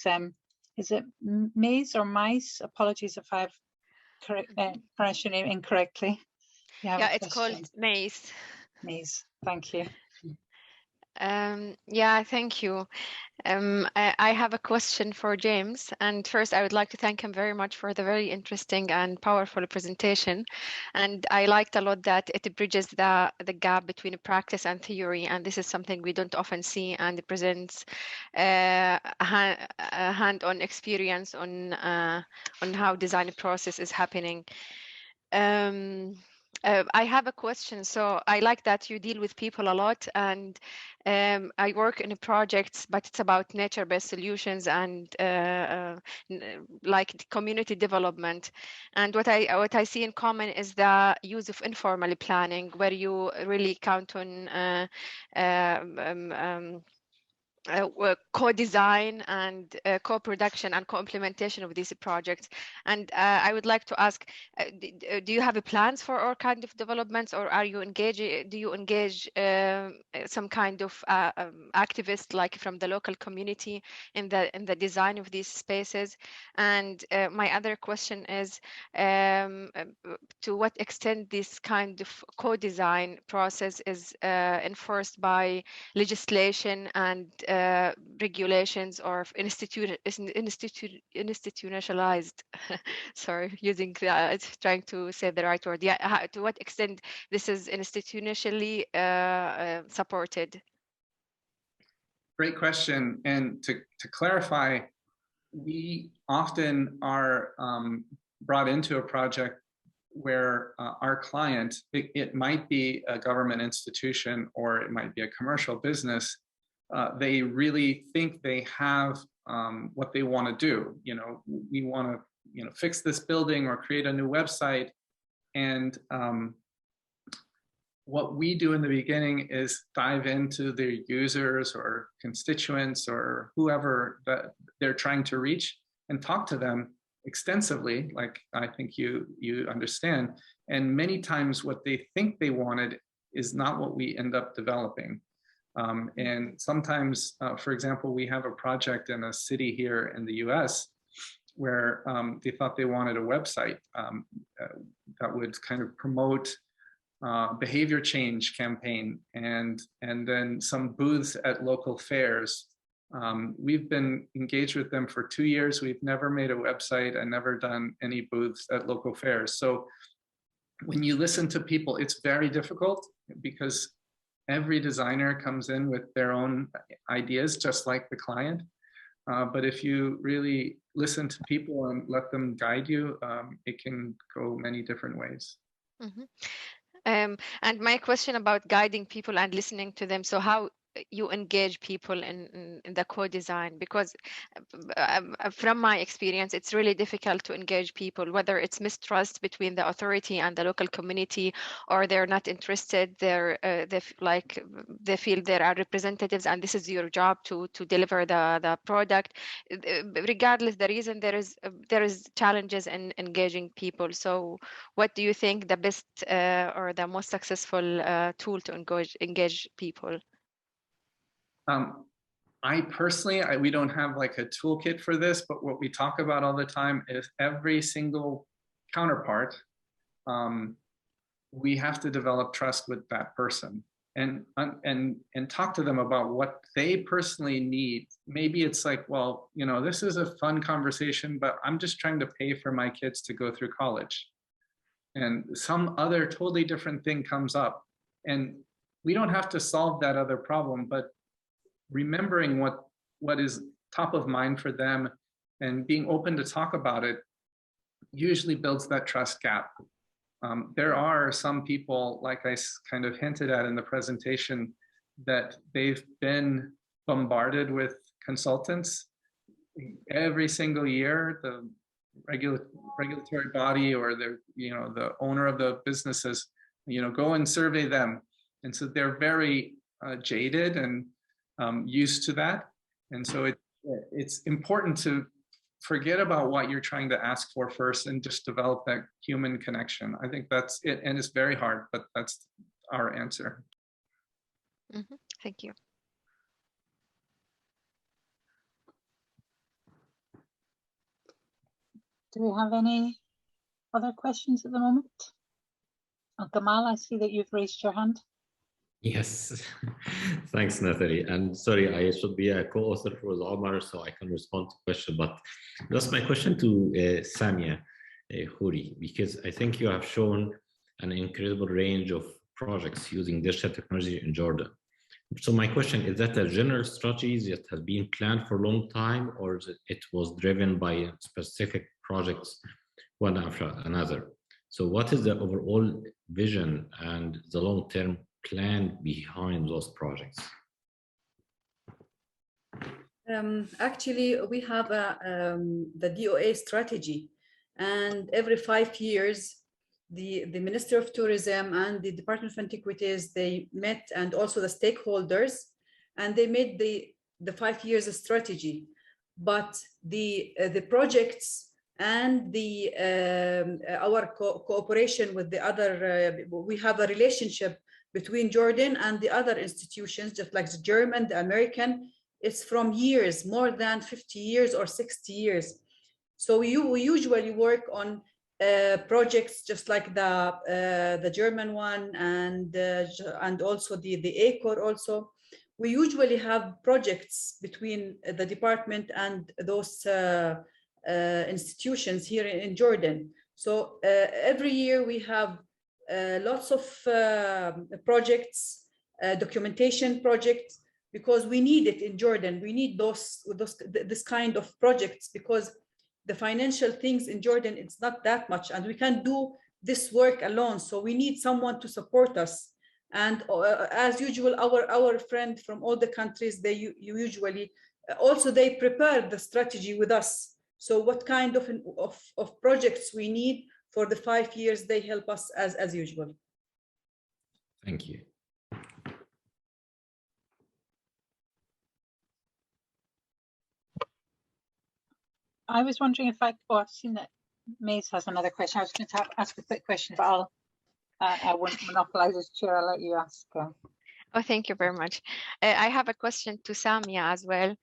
is it Maze or Mice? Apologies if I've pronounced your name incorrectly. have
Yeah,
a
it's
question?
called Maze.
Maze, thank you.
Yeah, thank you. I have a question for James. And first, I would like to thank him very much for the very interesting and powerful presentation. And I liked a lot that it bridges the gap between practice and theory. And this is something we don't often see. And it presents a hand-on experience on how design process is happening. I have a question. So I like that you deal with people a lot, and I work in projects, but it's about nature-based solutions and like community development. And what I see in common is the use of informal planning, where you really count on co-design and co-production and co-implementation of these projects. And I would like to ask, do you have plans for all kind of developments, or are you engaging? Do you engage some kind of activist, like from the local community, in the design of these spaces? And my other question is, to what extent this kind of co-design process is enforced by legislation and regulations, or institutionalized. Sorry, trying to say the right word. Yeah, to what extent this is institutionally supported?
Great question. And to clarify, we often are brought into a project where our client, it might be a government institution or it might be a commercial business, they really think they have what they want to do. We want to fix this building or create a new website. And what we do in the beginning is dive into their users or constituents or whoever that they're trying to reach and talk to them extensively, like I think you understand. And many times what they think they wanted is not what we end up developing. And sometimes, for example, we have a project in a city here in the US where they thought they wanted a website that would kind of promote behavior change campaign, and then some booths at local fairs. We've been engaged with them for 2 years. We've never made a website and never done any booths at local fairs. So when you listen to people, it's very difficult because every designer comes in with their own ideas, just like the client. But if you really listen to people and let them guide you, it can go many different ways.
Mm-hmm. And my question about guiding people and listening to them. So how you engage people in the co-design, because from my experience, it's really difficult to engage people, whether it's mistrust between the authority and the local community, or they're not interested. They feel there are representatives and this is your job to deliver the product. Regardless the reason, there is challenges in engaging people. So what do you think the best or the most successful tool to engage people?
I personally, we don't have like a toolkit for this, but what we talk about all the time is every single counterpart, we have to develop trust with that person and talk to them about what they personally need. Maybe it's like, well, this is a fun conversation, but I'm just trying to pay for my kids to go through college. And some other totally different thing comes up. And we don't have to solve that other problem, but remembering what is top of mind for them and being open to talk about it usually builds that trust gap. There are some people, like I kind of hinted at in the presentation, that they've been bombarded with consultants every single year. The regulatory body or the owner of the businesses, go and survey them. And so they're very jaded and used to that. And so it's important to forget about what you're trying to ask for first and just develop that human connection. I think that's it. And it's very hard, but that's our answer.
Mm-hmm. Thank you.
Do we have any other questions at the moment? Gamal, I see that you've raised your hand.
Yes, thanks, Nathalie. And sorry, I should be a co-author with Omar, so I can respond to question. But that's my question to Samia Houri, because I think you have shown an incredible range of projects using digital technology in Jordan. So my question is that a general strategy that has been planned for a long time, or it was driven by specific projects one after another? So what is the overall vision and the long-term plan behind those projects?
Actually, we have the DOA strategy, and every 5 years, the Minister of Tourism and the Department of Antiquities, they met, and also the stakeholders, and they made the 5 years strategy. But the projects and our cooperation with the other, we have a relationship between Jordan and the other institutions, just like the German, the American. It's from years, more than 50 years or 60 years. So we usually work on projects just like the German one, and also the ACOR also. We usually have projects between the department and those institutions here in Jordan. So every year we have lots of projects, documentation projects, because we need it in Jordan. We need this kind of projects, because the financial things in Jordan, it's not that much, and we can't do this work alone. So we need someone to support us. And as usual, our friend from all the countries, they usually also they prepare the strategy with us. So what kind of projects we need for the 5 years, they help us as usual.
Thank you.
I was wondering if I've seen that Maze has another question. I was going to ask a quick question, but I won't monopolize this chair. I'll let you ask.
Oh, thank you very much. I have a question to Samia as well.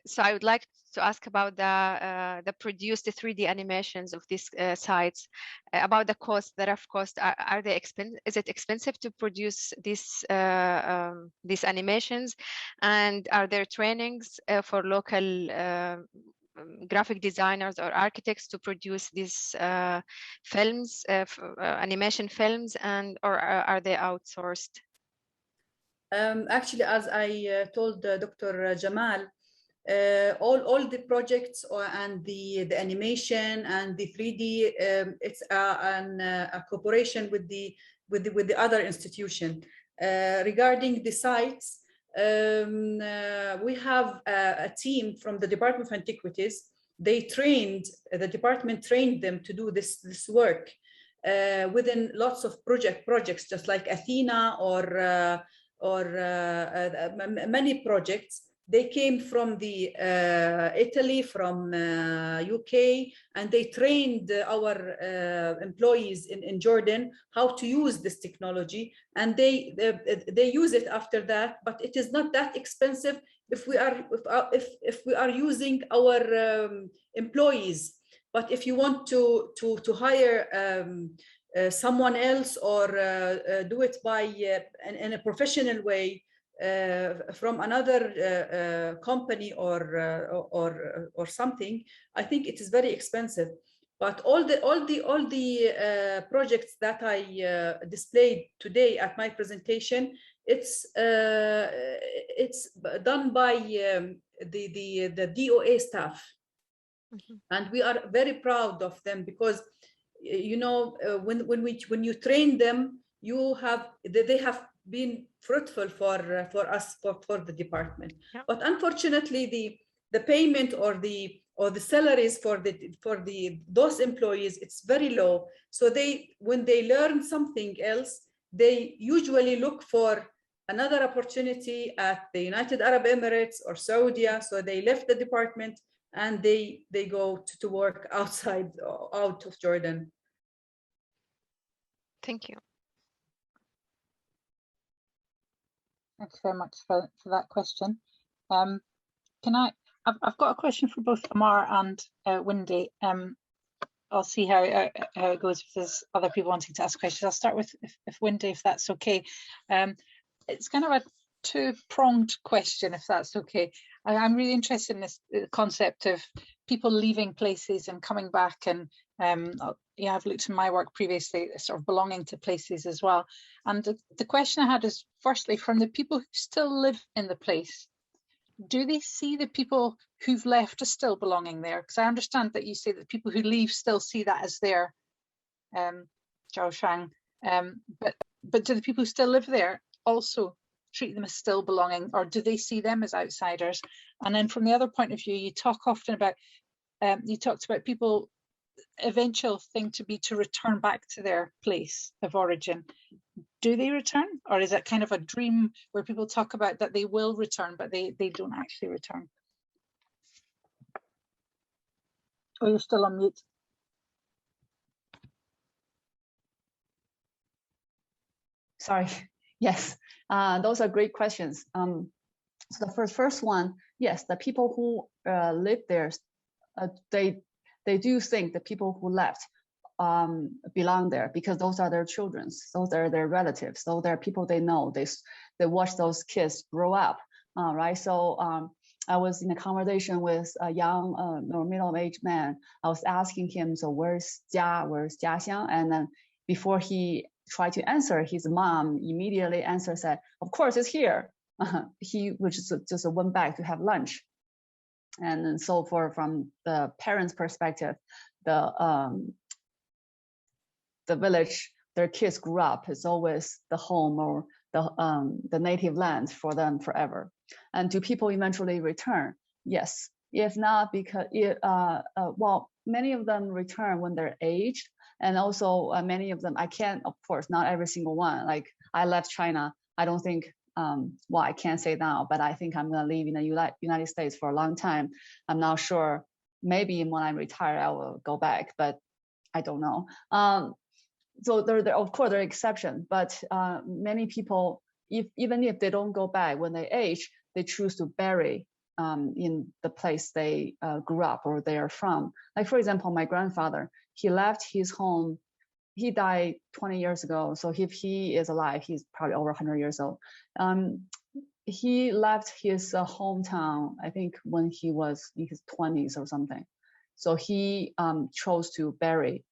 So I would like to ask about the produced 3D animations of these sites, about the cost, the rough cost. Are they expensive? Is it expensive to produce these animations? And are there trainings for local graphic designers or architects to produce these films, animation films, or are they outsourced?
Actually, as I told Dr. Jamal, all the projects and the animation and the 3D, it's a cooperation with the other institution. Regarding the sites, we have a team from the Department of Antiquities. The department trained them to do this work within lots of projects, just like Athena or many projects. They came from the Italy, from UK, and they trained our employees in Jordan how to use this technology, and they use it after that. But it is not that expensive if we are using our employees. But if you want to hire someone else, or do it by in a professional way from another company or something, I think it is very expensive. But all the projects that I displayed today at my presentation, it's done by the DOA staff, and we are very proud of them, because you know, when you train them, they have been fruitful for us, for the department.
Yeah.
But unfortunately, the payment or the salaries for those employees, it's very low. So when they learn something else, they usually look for another opportunity at the United Arab Emirates or Saudi. So they left the department and they go to work out of Jordan.
Thank you.
Thanks very much for that question. I've got a question for both Amar and Wendy. I'll see how it goes if there's other people wanting to ask questions. I'll start with if Wendy, if that's okay. It's kind of a two-pronged question, if that's okay. I'm really interested in this concept of people leaving places and coming back, and yeah, I've looked in my work previously, sort of belonging to places as well. And the question I had is, firstly, from the people who still live in the place, do they see the people who've left as still belonging there? Because I understand that you say that people who leave still see that as their Zhao Shang, but do the people who still live there also treat them as still belonging, or do they see them as outsiders? And then from the other point of view, you talk often about, you talked about people, eventual thing to be to return back to their place of origin. Do they return, or is it kind of a dream where people talk about that they will return, but they don't actually return? Oh, you're still on mute.
Sorry. Yes, those are great questions. So the first one, yes, the people who live there, they do think the people who left belong there because those are their children, those are their relatives, those are people they know. They watch those kids grow up, right? So I was in a conversation with a young or middle-aged man. I was asking him, so where's Jiaxiang? And then before he tried to answer, his mom immediately answered, said, of course it's here. He just went back to have lunch. And so from the parents' perspective, the village their kids grew up is always the home or the native land for them forever. And do people eventually return? Yes. If not, because well, many of them return when they're aged, and also many of them, I can't, of course, not every single one. Like I left China. I don't think. Well, I can't say now, but I think I'm going to live in the United States for a long time. I'm not sure. Maybe when I retire, I will go back, but I don't know. So there, of course, there are exceptions, but many people, even if they don't go back when they age, they choose to bury in the place they grew up or they are from. Like, for example, my grandfather, he left his home. He died 20 years ago. So if he is alive, he's probably over 100 years old. He left his hometown, I think, when he was in his 20s or something. So he chose to bury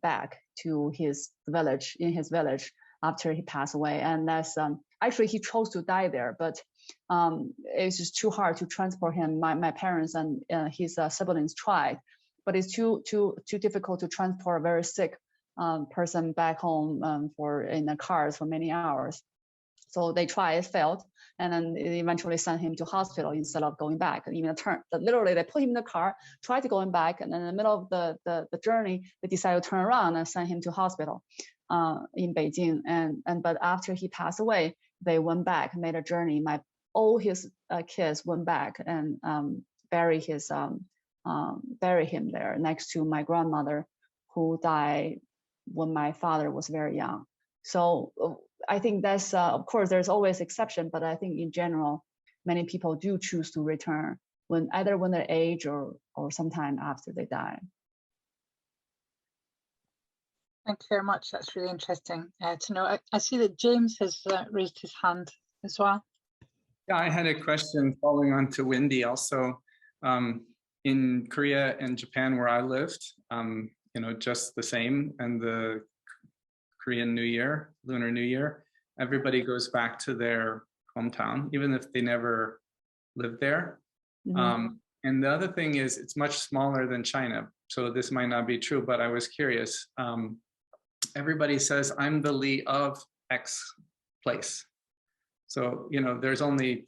back to his village, in his village, after he passed away. And that's actually, he chose to die there, but it's just too hard to transport him. My parents and his siblings tried, but it's too difficult to transport a very sick person back home in the cars for many hours. So they tried, it failed, and then they eventually sent him to hospital instead of going back. And even literally, they put him in the car, tried to go back, and then in the middle of the journey, they decided to turn around and send him to hospital in Beijing. But after he passed away, they went back, made a journey. All his kids went back and bury him there next to my grandmother, who died when my father was very young. So I think that's, of course, there's always exception, but I think in general, many people do choose to return either when they age or sometime after they die.
Thank you very much. That's really interesting to know. I see that James has raised his hand as well.
Yeah, I had a question following on to Wendy also. In Korea and Japan, where I lived, just the same, and the Korean New Year, Lunar New Year, everybody goes back to their hometown, even if they never lived there. Mm-hmm. And the other thing is, it's much smaller than China, so this might not be true, but I was curious. Everybody says, I'm the Li of X place. So, there's only,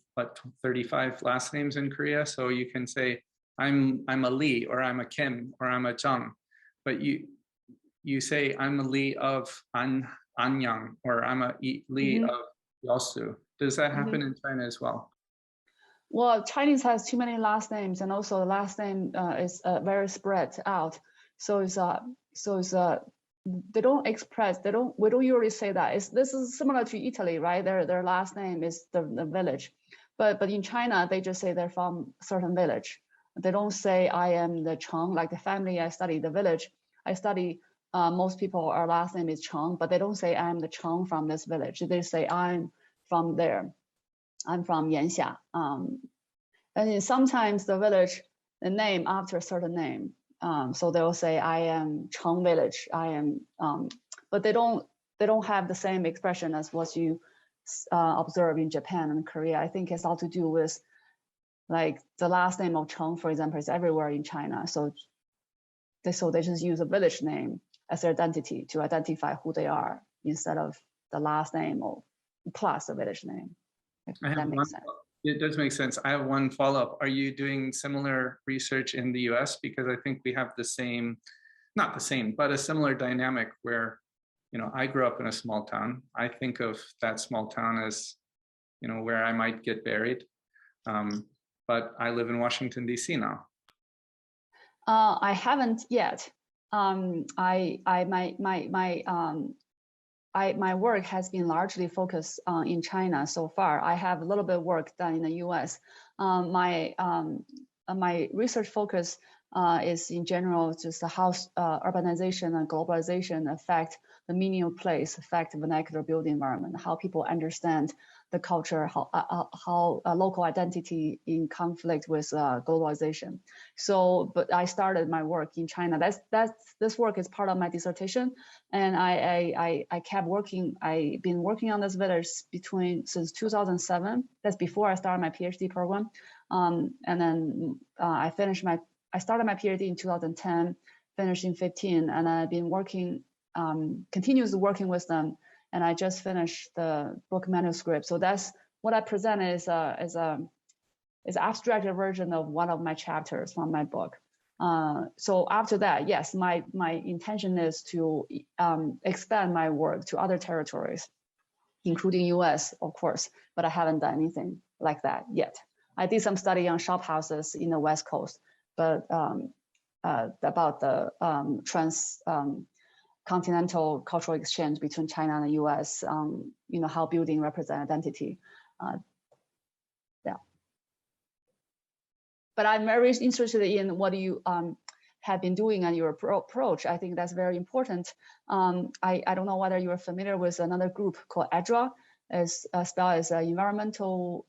35 last names in Korea, so you can say, I'm a Li, or I'm a Kim, or I'm a Zhang, but you say I'm a Li of Anyang, or I'm a Li of Yosu. Does that happen in China as well?
Well, Chinese has too many last names, and also the last name is very spread out. So they don't express. We don't usually say that. This is similar to Italy, right? Their last name is the village, but in China they just say they're from certain village. They don't say I am the Cheng, like the family I study, the village. I study, most people, our last name is Cheng, but they don't say I'm the Cheng from this village. They say I'm from there. I'm from Yanxia. And then sometimes the village, the name after a certain name. So they'll say I am Cheng village. I am, but they don't have the same expression as what you observe in Japan and Korea. I think it's all to do with, like, the last name of Cheng, for example, is everywhere in China. So they just use a village name as their identity to identify who they are instead of the last name or plus a village name. If that makes sense.
It does make sense. I have one follow-up. Are you doing similar research in the US? Because I think we have the same, not the same, but a similar dynamic where, you know, I grew up in a small town. I think of that small town as, you know, where I might get buried. But I live in Washington, DC now.
I haven't yet. My work has been largely focused in China so far. I have a little bit of work done in the US. My research focus is in general just how urbanization and globalization affect the meaning of place, affect the vernacular building environment, how people understand the culture, how local identity in conflict with globalization. So, but I started my work in China. This work is part of my dissertation, and I kept working. I've been working on this village since 2007. That's before I started my PhD program, and then I started my PhD in 2010, finished in 2015, and I've been working, continuously working with them. And I just finished the book manuscript. So that's what I present is an abstracted version of one of my chapters from my book. So after that, yes, my intention is to expand my work to other territories, including US, of course, but I haven't done anything like that yet. I did some study on shop houses in the West Coast, but about the continental cultural exchange between China and the US, you know, how building represent identity. Yeah. But I'm very interested in what you have been doing and your approach. I think that's very important. I don't know whether you're familiar with another group called EDRA, spelled as Environmental,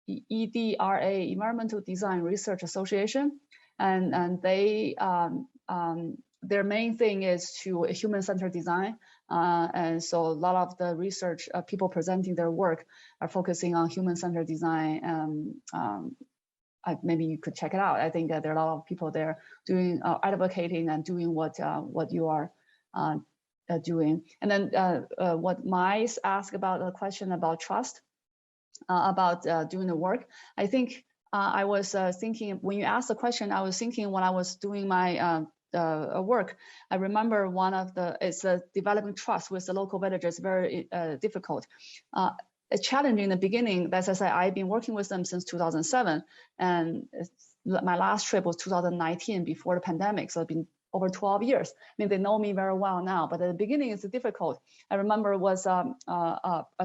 EDRA, Environmental Design Research Association. And they, their main thing is to human-centered design. And so a lot of the research, people presenting their work are focusing on human-centered design. Maybe you could check it out. I think that there are a lot of people there doing, advocating and doing what you are doing. And then what Mais asked about the question about trust, about doing the work. I think I was thinking, when you asked the question, I was thinking when I was doing my work, I remember one of it's developing trust with the local villagers, very difficult. It's challenging in the beginning. As I said, I've been working with them since 2007, and my last trip was 2019 before the pandemic, so it's been over 12 years. I mean, they know me very well now, but at the beginning it's difficult. I remember was a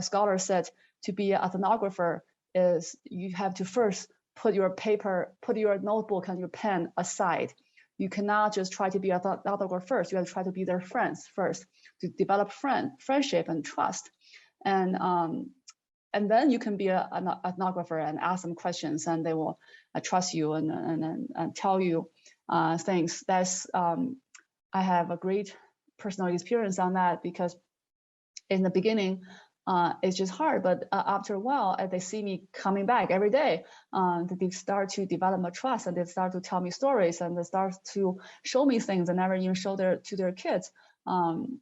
scholar said to be an ethnographer is you have to first put your paper, put your notebook and your pen aside. You cannot just try to be an ethnographer first. You have to try to be their friends first to develop friendship and trust. And then you can be an ethnographer and ask them questions, and they will trust you and tell you things. That's I have a great personal experience on that, because in the beginning it's just hard, but after a while they see me coming back every day. They start to develop a trust, and they start to tell me stories, and they start to show me things they never even show to their kids, and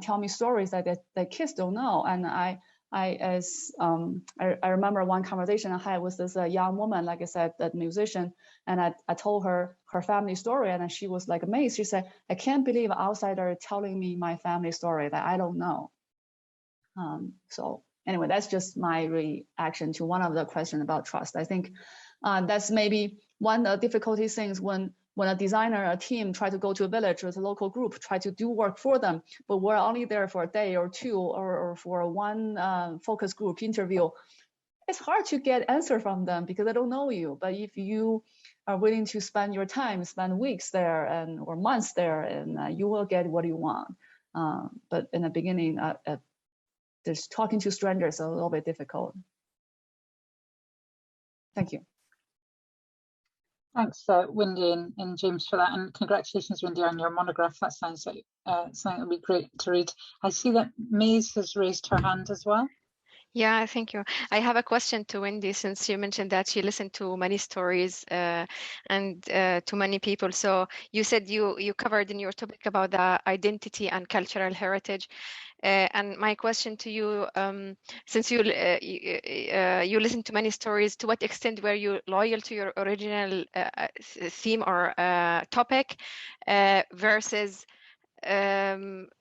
tell me stories that the kids don't know. And I remember one conversation I had with this young woman, like I said, that musician, and I told her her family story, and she was like amazed. She said, "I can't believe an outsider telling me my family story that I don't know." So anyway, that's just my reaction to one of the questions about trust. I think that's maybe one of the difficulty things when a designer, a team try to go to a village with a local group, try to do work for them, but we're only there for a day or two, or for one focus group interview. It's hard to get answer from them because they don't know you. But if you are willing to spend your time, spend weeks there and or months there, and you will get what you want. But in the beginning, there's talking to strangers a little bit difficult. Thank you.
Thanks, Wendy and James, for that, and congratulations, Wendy, on your monograph. That sounds like something that would be great to read. I see that Maze has raised her hand as well.
Yeah, thank you. I have a question to Wendy, since you mentioned that she listened to many stories and to many people. So you said you covered in your topic about the identity and cultural heritage. And my question to you, since you listened to many stories, to what extent were you loyal to your original theme or topic versus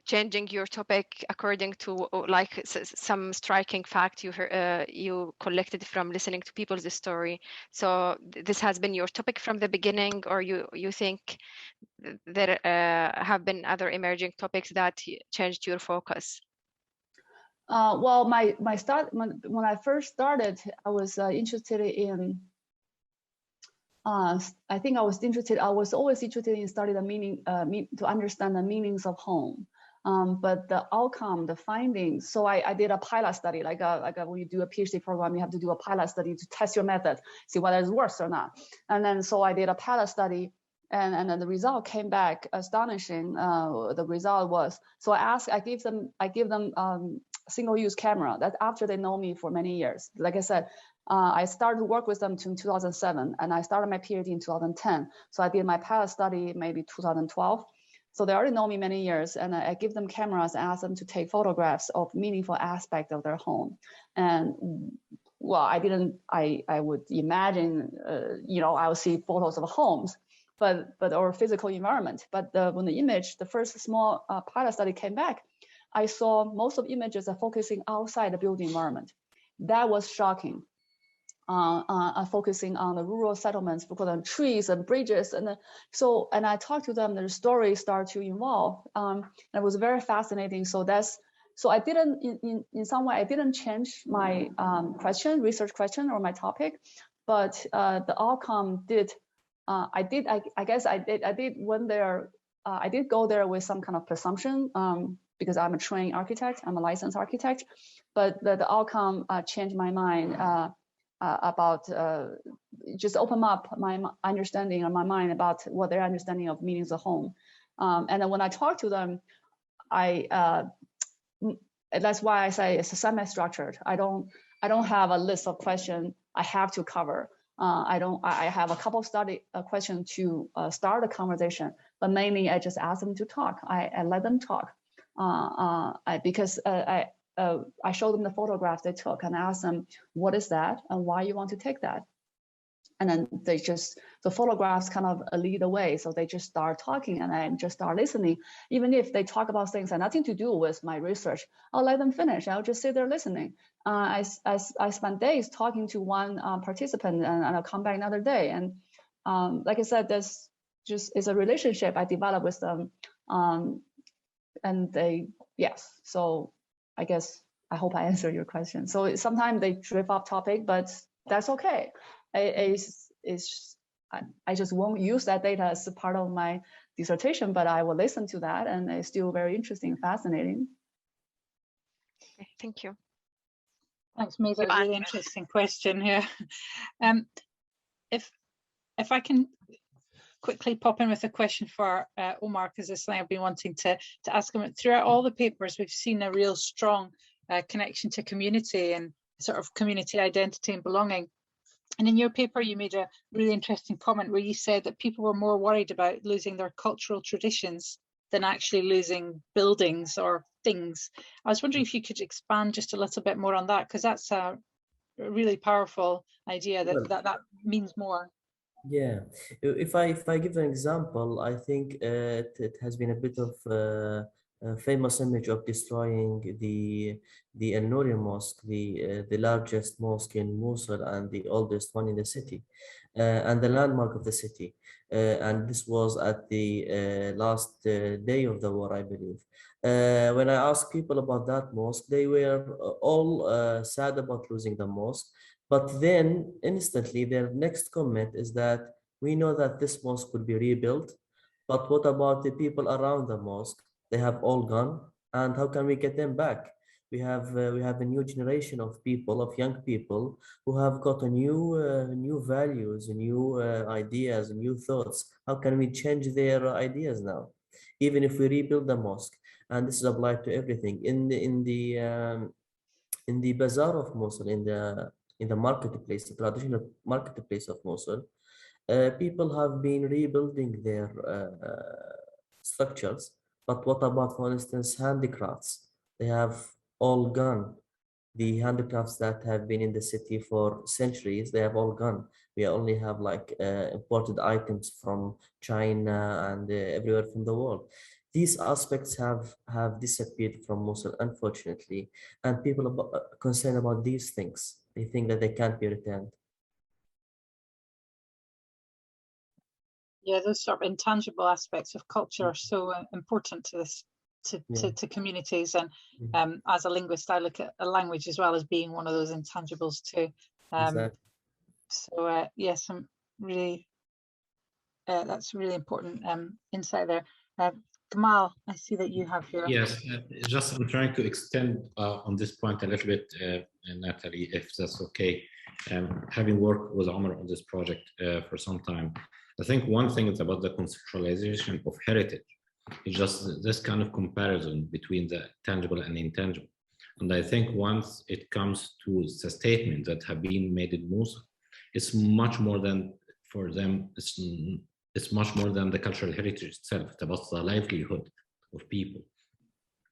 changing your topic according to like some striking fact you collected from listening to people's story? So this has been your topic from the beginning, or you think there have been other emerging topics that changed your focus?
Well, when I first started, I was interested in. I think I was always interested in studying the meaning, to understand the meanings of home. But the outcome, the findings. So I did a pilot study, like when you do a PhD program, you have to do a pilot study to test your method, see whether it works or not. And then so I did a pilot study, and then the result came back astonishing. The result was, so I give them single-use camera. That's after they know me for many years. Like I said, I started to work with them in 2007, and I started my PhD in 2010. So I did my pilot study maybe 2012. So they already know me many years, and I give them cameras and ask them to take photographs of meaningful aspects of their home. And well, I would imagine, I would see photos of homes, but or physical environment. But when the first small pilot study came back, I saw most of images are focusing outside the building environment. That was shocking. Focusing on the rural settlements, focusing on trees and bridges, and I talked to them. Their stories start to evolve. It was very fascinating. So I didn't in some way I didn't change my research question or my topic, but the outcome did. I guess I did go there with some kind of presumption because I'm a trained architect. I'm a licensed architect, but the outcome changed my mind. About just open up my understanding of my mind about what their understanding of meanings of home. And then when I talk to them, that's why I say it's semi-structured. I don't have a list of questions I have to cover. I have a couple of questions to start a conversation, but mainly I just ask them to talk. I let them talk because I showed them the photograph they took and asked them, what is that and why you want to take that? And then the photographs kind of lead the way. So they just start talking and I just start listening. Even if they talk about things that have nothing to do with my research, I'll let them finish. I'll just sit there listening. I spent days talking to one participant, and I'll come back another day. And like I said, it's a relationship I developed with them. And yes. So I guess I hope I answered your question. So sometimes they drift off topic, but that's okay. I just won't use that data as a part of my dissertation, but I will listen to that, and it's still very interesting and fascinating.
Okay, thank you.
Thanks, Maze. That was a really interesting question here. If I can quickly pop in with a question for Omar, because it's something I've been wanting to ask him. Throughout all the papers, we've seen a real strong connection to community and sort of community identity and belonging. And in your paper, you made a really interesting comment where you said that people were more worried about losing their cultural traditions than actually losing buildings or things. I was wondering if you could expand just a little bit more on that, because that's a really powerful idea that means more.
Yeah, if I give an example, I think it has been a bit of a famous image of destroying the Al Nouri Mosque, the largest mosque in Mosul and the oldest one in the city, and the landmark of the city. And this was at the last day of the war, I believe. When I asked people about that mosque, they were all sad about losing the mosque. But then instantly their next comment is that We know that this mosque could be rebuilt, but what about the people around the mosque? They have all gone, and how can we get them back? We have a new generation of people, of young people, who have got a new values, new ideas, new thoughts. How can we change their ideas now? Even if we rebuild the mosque, and this is applied to everything in the bazaar of Mosul, in the marketplace, the traditional marketplace of Mosul, people have been rebuilding their structures. But what about, for instance, handicrafts? They have all gone. The handicrafts that have been in the city for centuries, they have all gone. We only have like imported items from China and everywhere from the world. These aspects have disappeared from Mosul, unfortunately, and people are concerned about these things. They think that they can't be returned.
Yeah, those sort of intangible aspects of culture are so important to this, to communities. And as a linguist, I look at a language as well as being one of those intangibles too.
Exactly.
So yes, I'm really, that's really important insight there. Kamal, I see that you have your...
Yes, just I'm trying to extend on this point a little bit, Natalie, if that's okay. Having worked with Omar on this project for some time, I think one thing is about the conceptualization of heritage. It's just this kind of comparison between the tangible and intangible. And I think once it comes to the statements that have been made in Mosul, it's much more than, for them, it's much more than the cultural heritage itself. It's about the livelihood of people.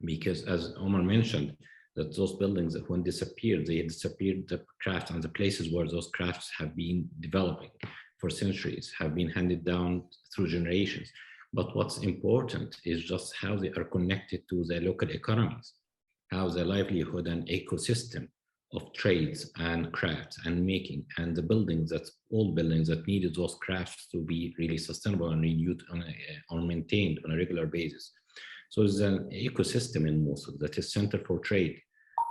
Because as Omar mentioned, that those buildings that when disappeared, they disappeared the crafts and the places where those crafts have been developing for centuries, have been handed down through generations. But what's important is just how they are connected to the local economies, how the livelihood and ecosystem of trades and crafts and making and the buildings, that old buildings that needed those crafts to be really sustainable and renewed or maintained on a regular basis. So there's an ecosystem in Mosul that is center for trade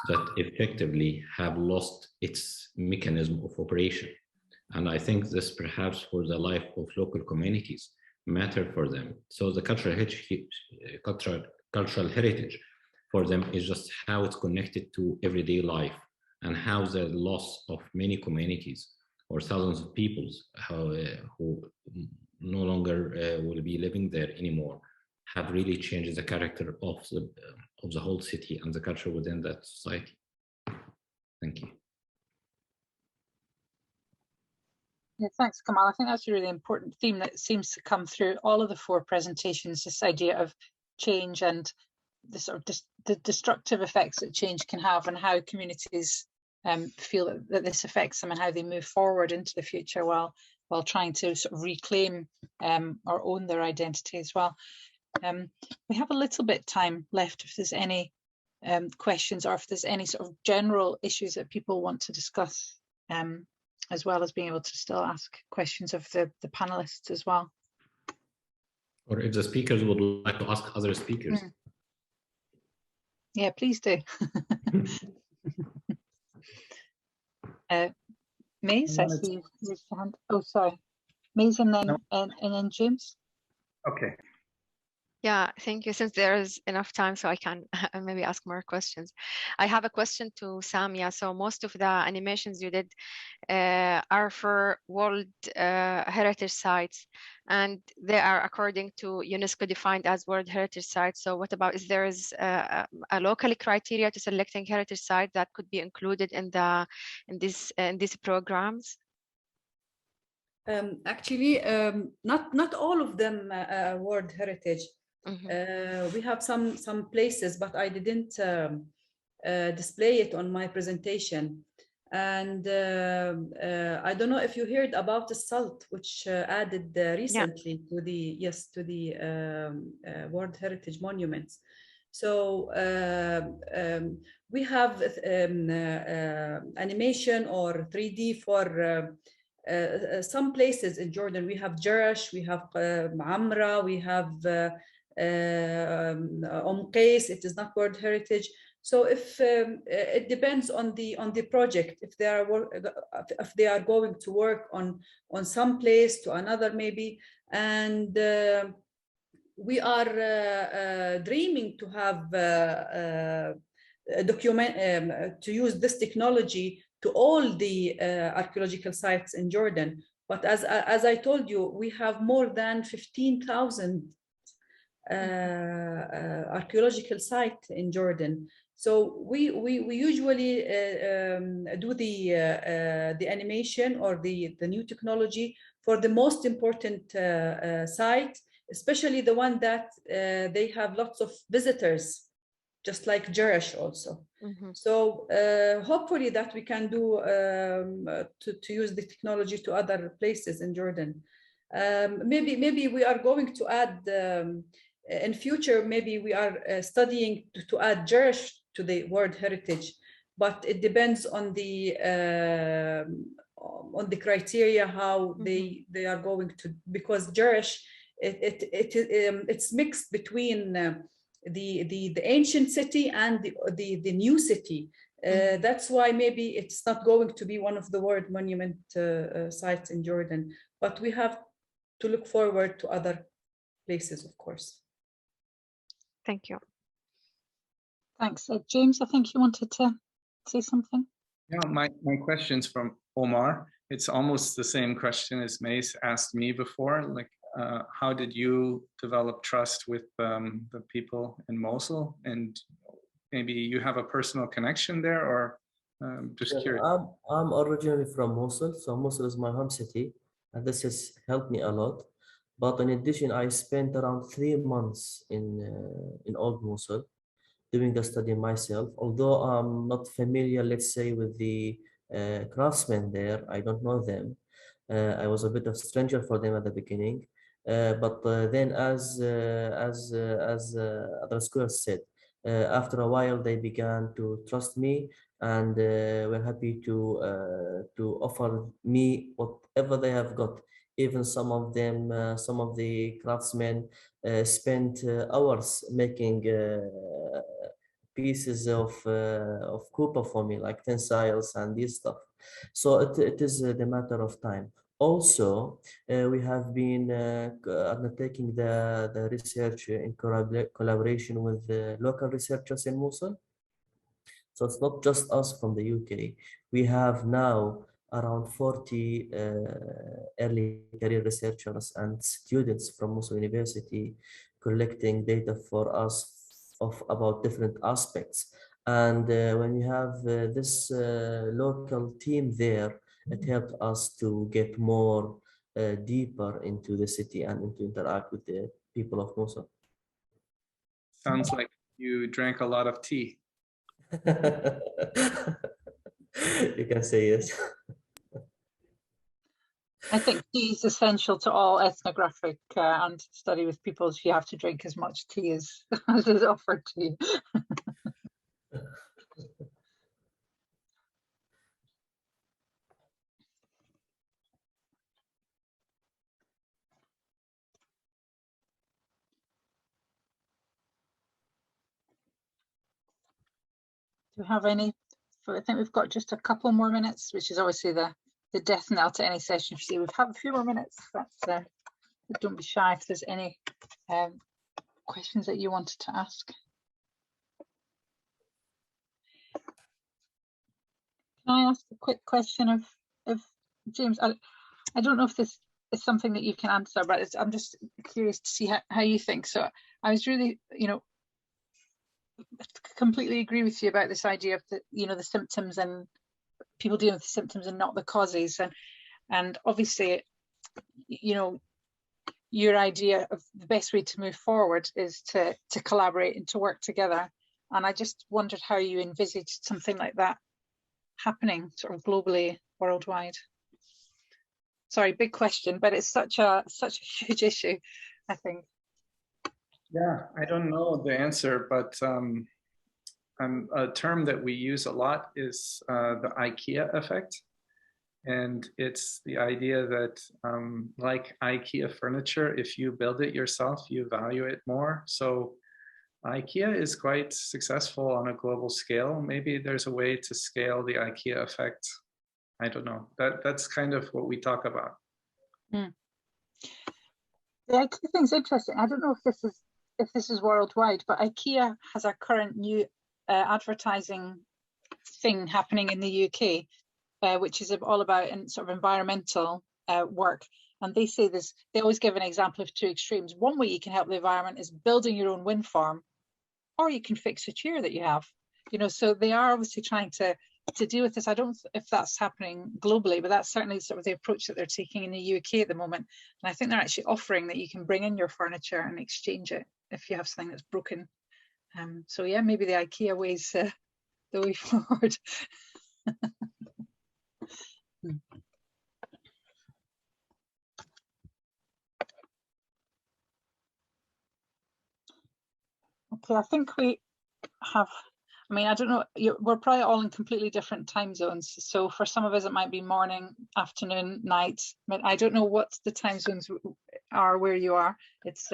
that effectively have lost its mechanism of operation. And I think this perhaps for the life of local communities matter for them. So the cultural heritage for them is just how it's connected to everyday life and how the loss of many communities or thousands of peoples who no longer will be living there anymore have really changed the character of the whole city and the culture within that society. Thank you.
Yeah, thanks, Kamal. I think that's a really important theme that seems to come through all of the four presentations, this idea of change and the sort of the destructive effects that change can have, and how communities feel that this affects them and how they move forward into the future while trying to sort of reclaim or own their identity as well. We have a little bit time left if there's any questions, or if there's any sort of general issues that people want to discuss, as well as being able to still ask questions of the panelists as well.
Or if the speakers would like to ask other speakers.
Yeah, please do. Maze, I see you raised your hand. Oh, sorry. Maze and then, and then James.
Okay.
Yeah, thank you. Since there is enough time, so I can maybe ask more questions. I have a question to Samia. So most of the animations you did are for World Heritage Sites, and they are according to UNESCO defined as World Heritage Sites. So what about, is there a local criteria to selecting heritage site that could be included in these programs?
Actually, not all of them are World Heritage. We have some places, but I didn't display it on my presentation. And I don't know if you heard about the salt, which added recently to the World Heritage Monuments. So we have animation or 3D for some places in Jordan. We have Jerash, we have Amra, we have Qais. It is not World Heritage, So if it depends on the project, if they are going to work on some place to another maybe, and we are dreaming to have to use this technology to all the archaeological sites in Jordan. But as I told you, we have more than 15,000 archaeological sites in Jordan. So we usually do the animation or the new technology for the most important site, especially the one that they have lots of visitors, just like Jerash also.
Mm-hmm.
So hopefully that we can do to use the technology to other places in Jordan. Maybe we are going to add in future. Maybe we are studying to add Jerash to the World Heritage, but it depends on the criteria how they are going to, because Jerash it's mixed between the ancient city and the new city. That's why maybe it's not going to be one of the world monument sites in Jordan, but we have to look forward to other places, of course.
Thank you.
Thanks. James, I think you wanted to say something.
Yeah, my question's from Omar. It's almost the same question as Mace asked me before. Like, how did you develop trust with the people in Mosul? And maybe you have a personal connection there, or just curious.
I'm originally from Mosul, so Mosul is my home city, and this has helped me a lot. But in addition, I spent around 3 months in Old Mosul doing the study myself. Although I'm not familiar, let's say, with the craftsmen there, I don't know them. I was a bit of a stranger for them at the beginning. But then, as other scholars said, after a while they began to trust me, and were happy to offer me whatever they have got. Even some of them, some of the craftsmen spent hours making pieces of copper for me, like tensiles and this stuff. So it is the matter of time. Also, we have been undertaking the research in collaboration with the local researchers in Mosul. So it's not just us from the UK. We have now around 40 early career researchers and students from Mosul University collecting data for us of about different aspects. And when you have this local team there, it helped us to get more deeper into the city and to interact with the people of Mosul.
Sounds like you drank a lot of tea.
You can say yes.
I think tea is essential to all ethnographic and study with peoples. You have to drink as much tea as is offered to you. Do we have any? I think we've got just a couple more minutes, which is obviously the death knell to any session. If you see we've had a few more minutes, but don't be shy if there's any questions that you wanted to ask. Can I ask a quick question of James? I don't know if this is something that you can answer, but I'm just curious to see how you think. So I was really, completely agree with you about this idea of the symptoms and people dealing with the symptoms and not the causes, and obviously your idea of the best way to move forward is to collaborate and to work together, and I just wondered how you envisaged something like that happening sort of globally, worldwide. Sorry, big question, but it's such a huge issue, I think.
Yeah, I don't know the answer, but a term that we use a lot is the IKEA effect. And it's the idea that like IKEA furniture, if you build it yourself, you value it more. So IKEA is quite successful on a global scale. Maybe there's a way to scale the IKEA effect. I don't know. That's kind of what we talk about.
The IKEA thing's interesting. I don't know if this is worldwide, but IKEA has a current new advertising thing happening in the UK, which is all about sort of environmental work. And they say this, they always give an example of two extremes. One way you can help the environment is building your own wind farm, or you can fix a chair that you have. You know, so they are obviously trying to deal with this. I don't know if that's happening globally, but that's certainly sort of the approach that they're taking in the UK at the moment. And I think they're actually offering that you can bring in your furniture and exchange it if you have something that's broken. So yeah, maybe the IKEA way's the way forward. Okay, I think we have, I mean, I don't know, we're probably all in completely different time zones. So for some of us, it might be morning, afternoon, night. But I don't know what the time zones are where you are. It's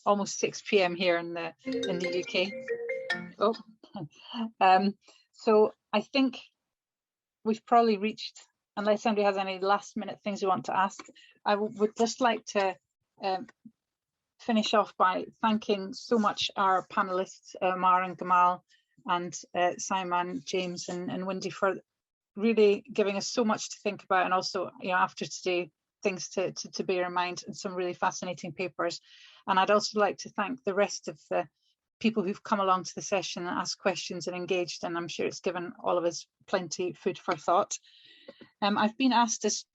almost 6 p.m. here in the UK. Oh, so I think we've probably reached, unless somebody has any last minute things you want to ask, I would just like to finish off by thanking so much our panelists, Mar and Gamal and Simon, James and Wendy, for really giving us so much to think about, and also, you know, after today, things to bear in mind, and some really fascinating papers. And I'd also like to thank the rest of the people who've come along to the session and asked questions and engaged, and I'm sure it's given all of us plenty food for thought. I've been asked as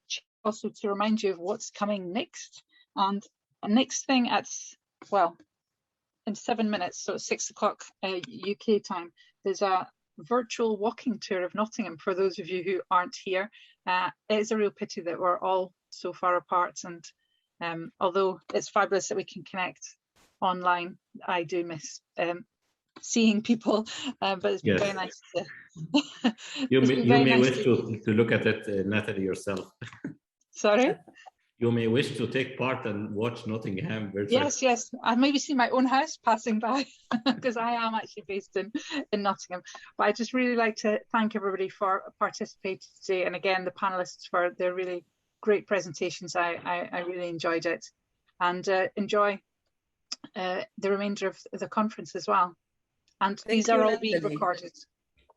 also to remind you of what's coming next, and next thing at, well, in 7 minutes, so 6 o'clock UK time, there's a virtual walking tour of Nottingham for those of you who aren't here. It's a real pity that we're all so far apart, and although it's fabulous that we can connect online, I do miss seeing people, but it's been very nice to
you may wish to look at it, Natalie, yourself.
Sorry?
You may wish to take part and watch Nottingham virtually.
Yes, I maybe see my own house passing by because I am actually based in Nottingham. But I just really like to thank everybody for participating today, and again the panelists for their really great presentations. I really enjoyed it, and enjoy the remainder of the conference as well. And these are all being recorded.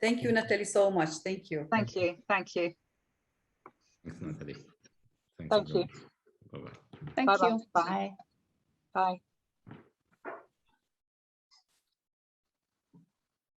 Thank you, Natalie, so much. Thank you.
Thank you.
Thanks, Natalie.
Thank you.
Bye-bye.
Thank you. Bye.
Bye.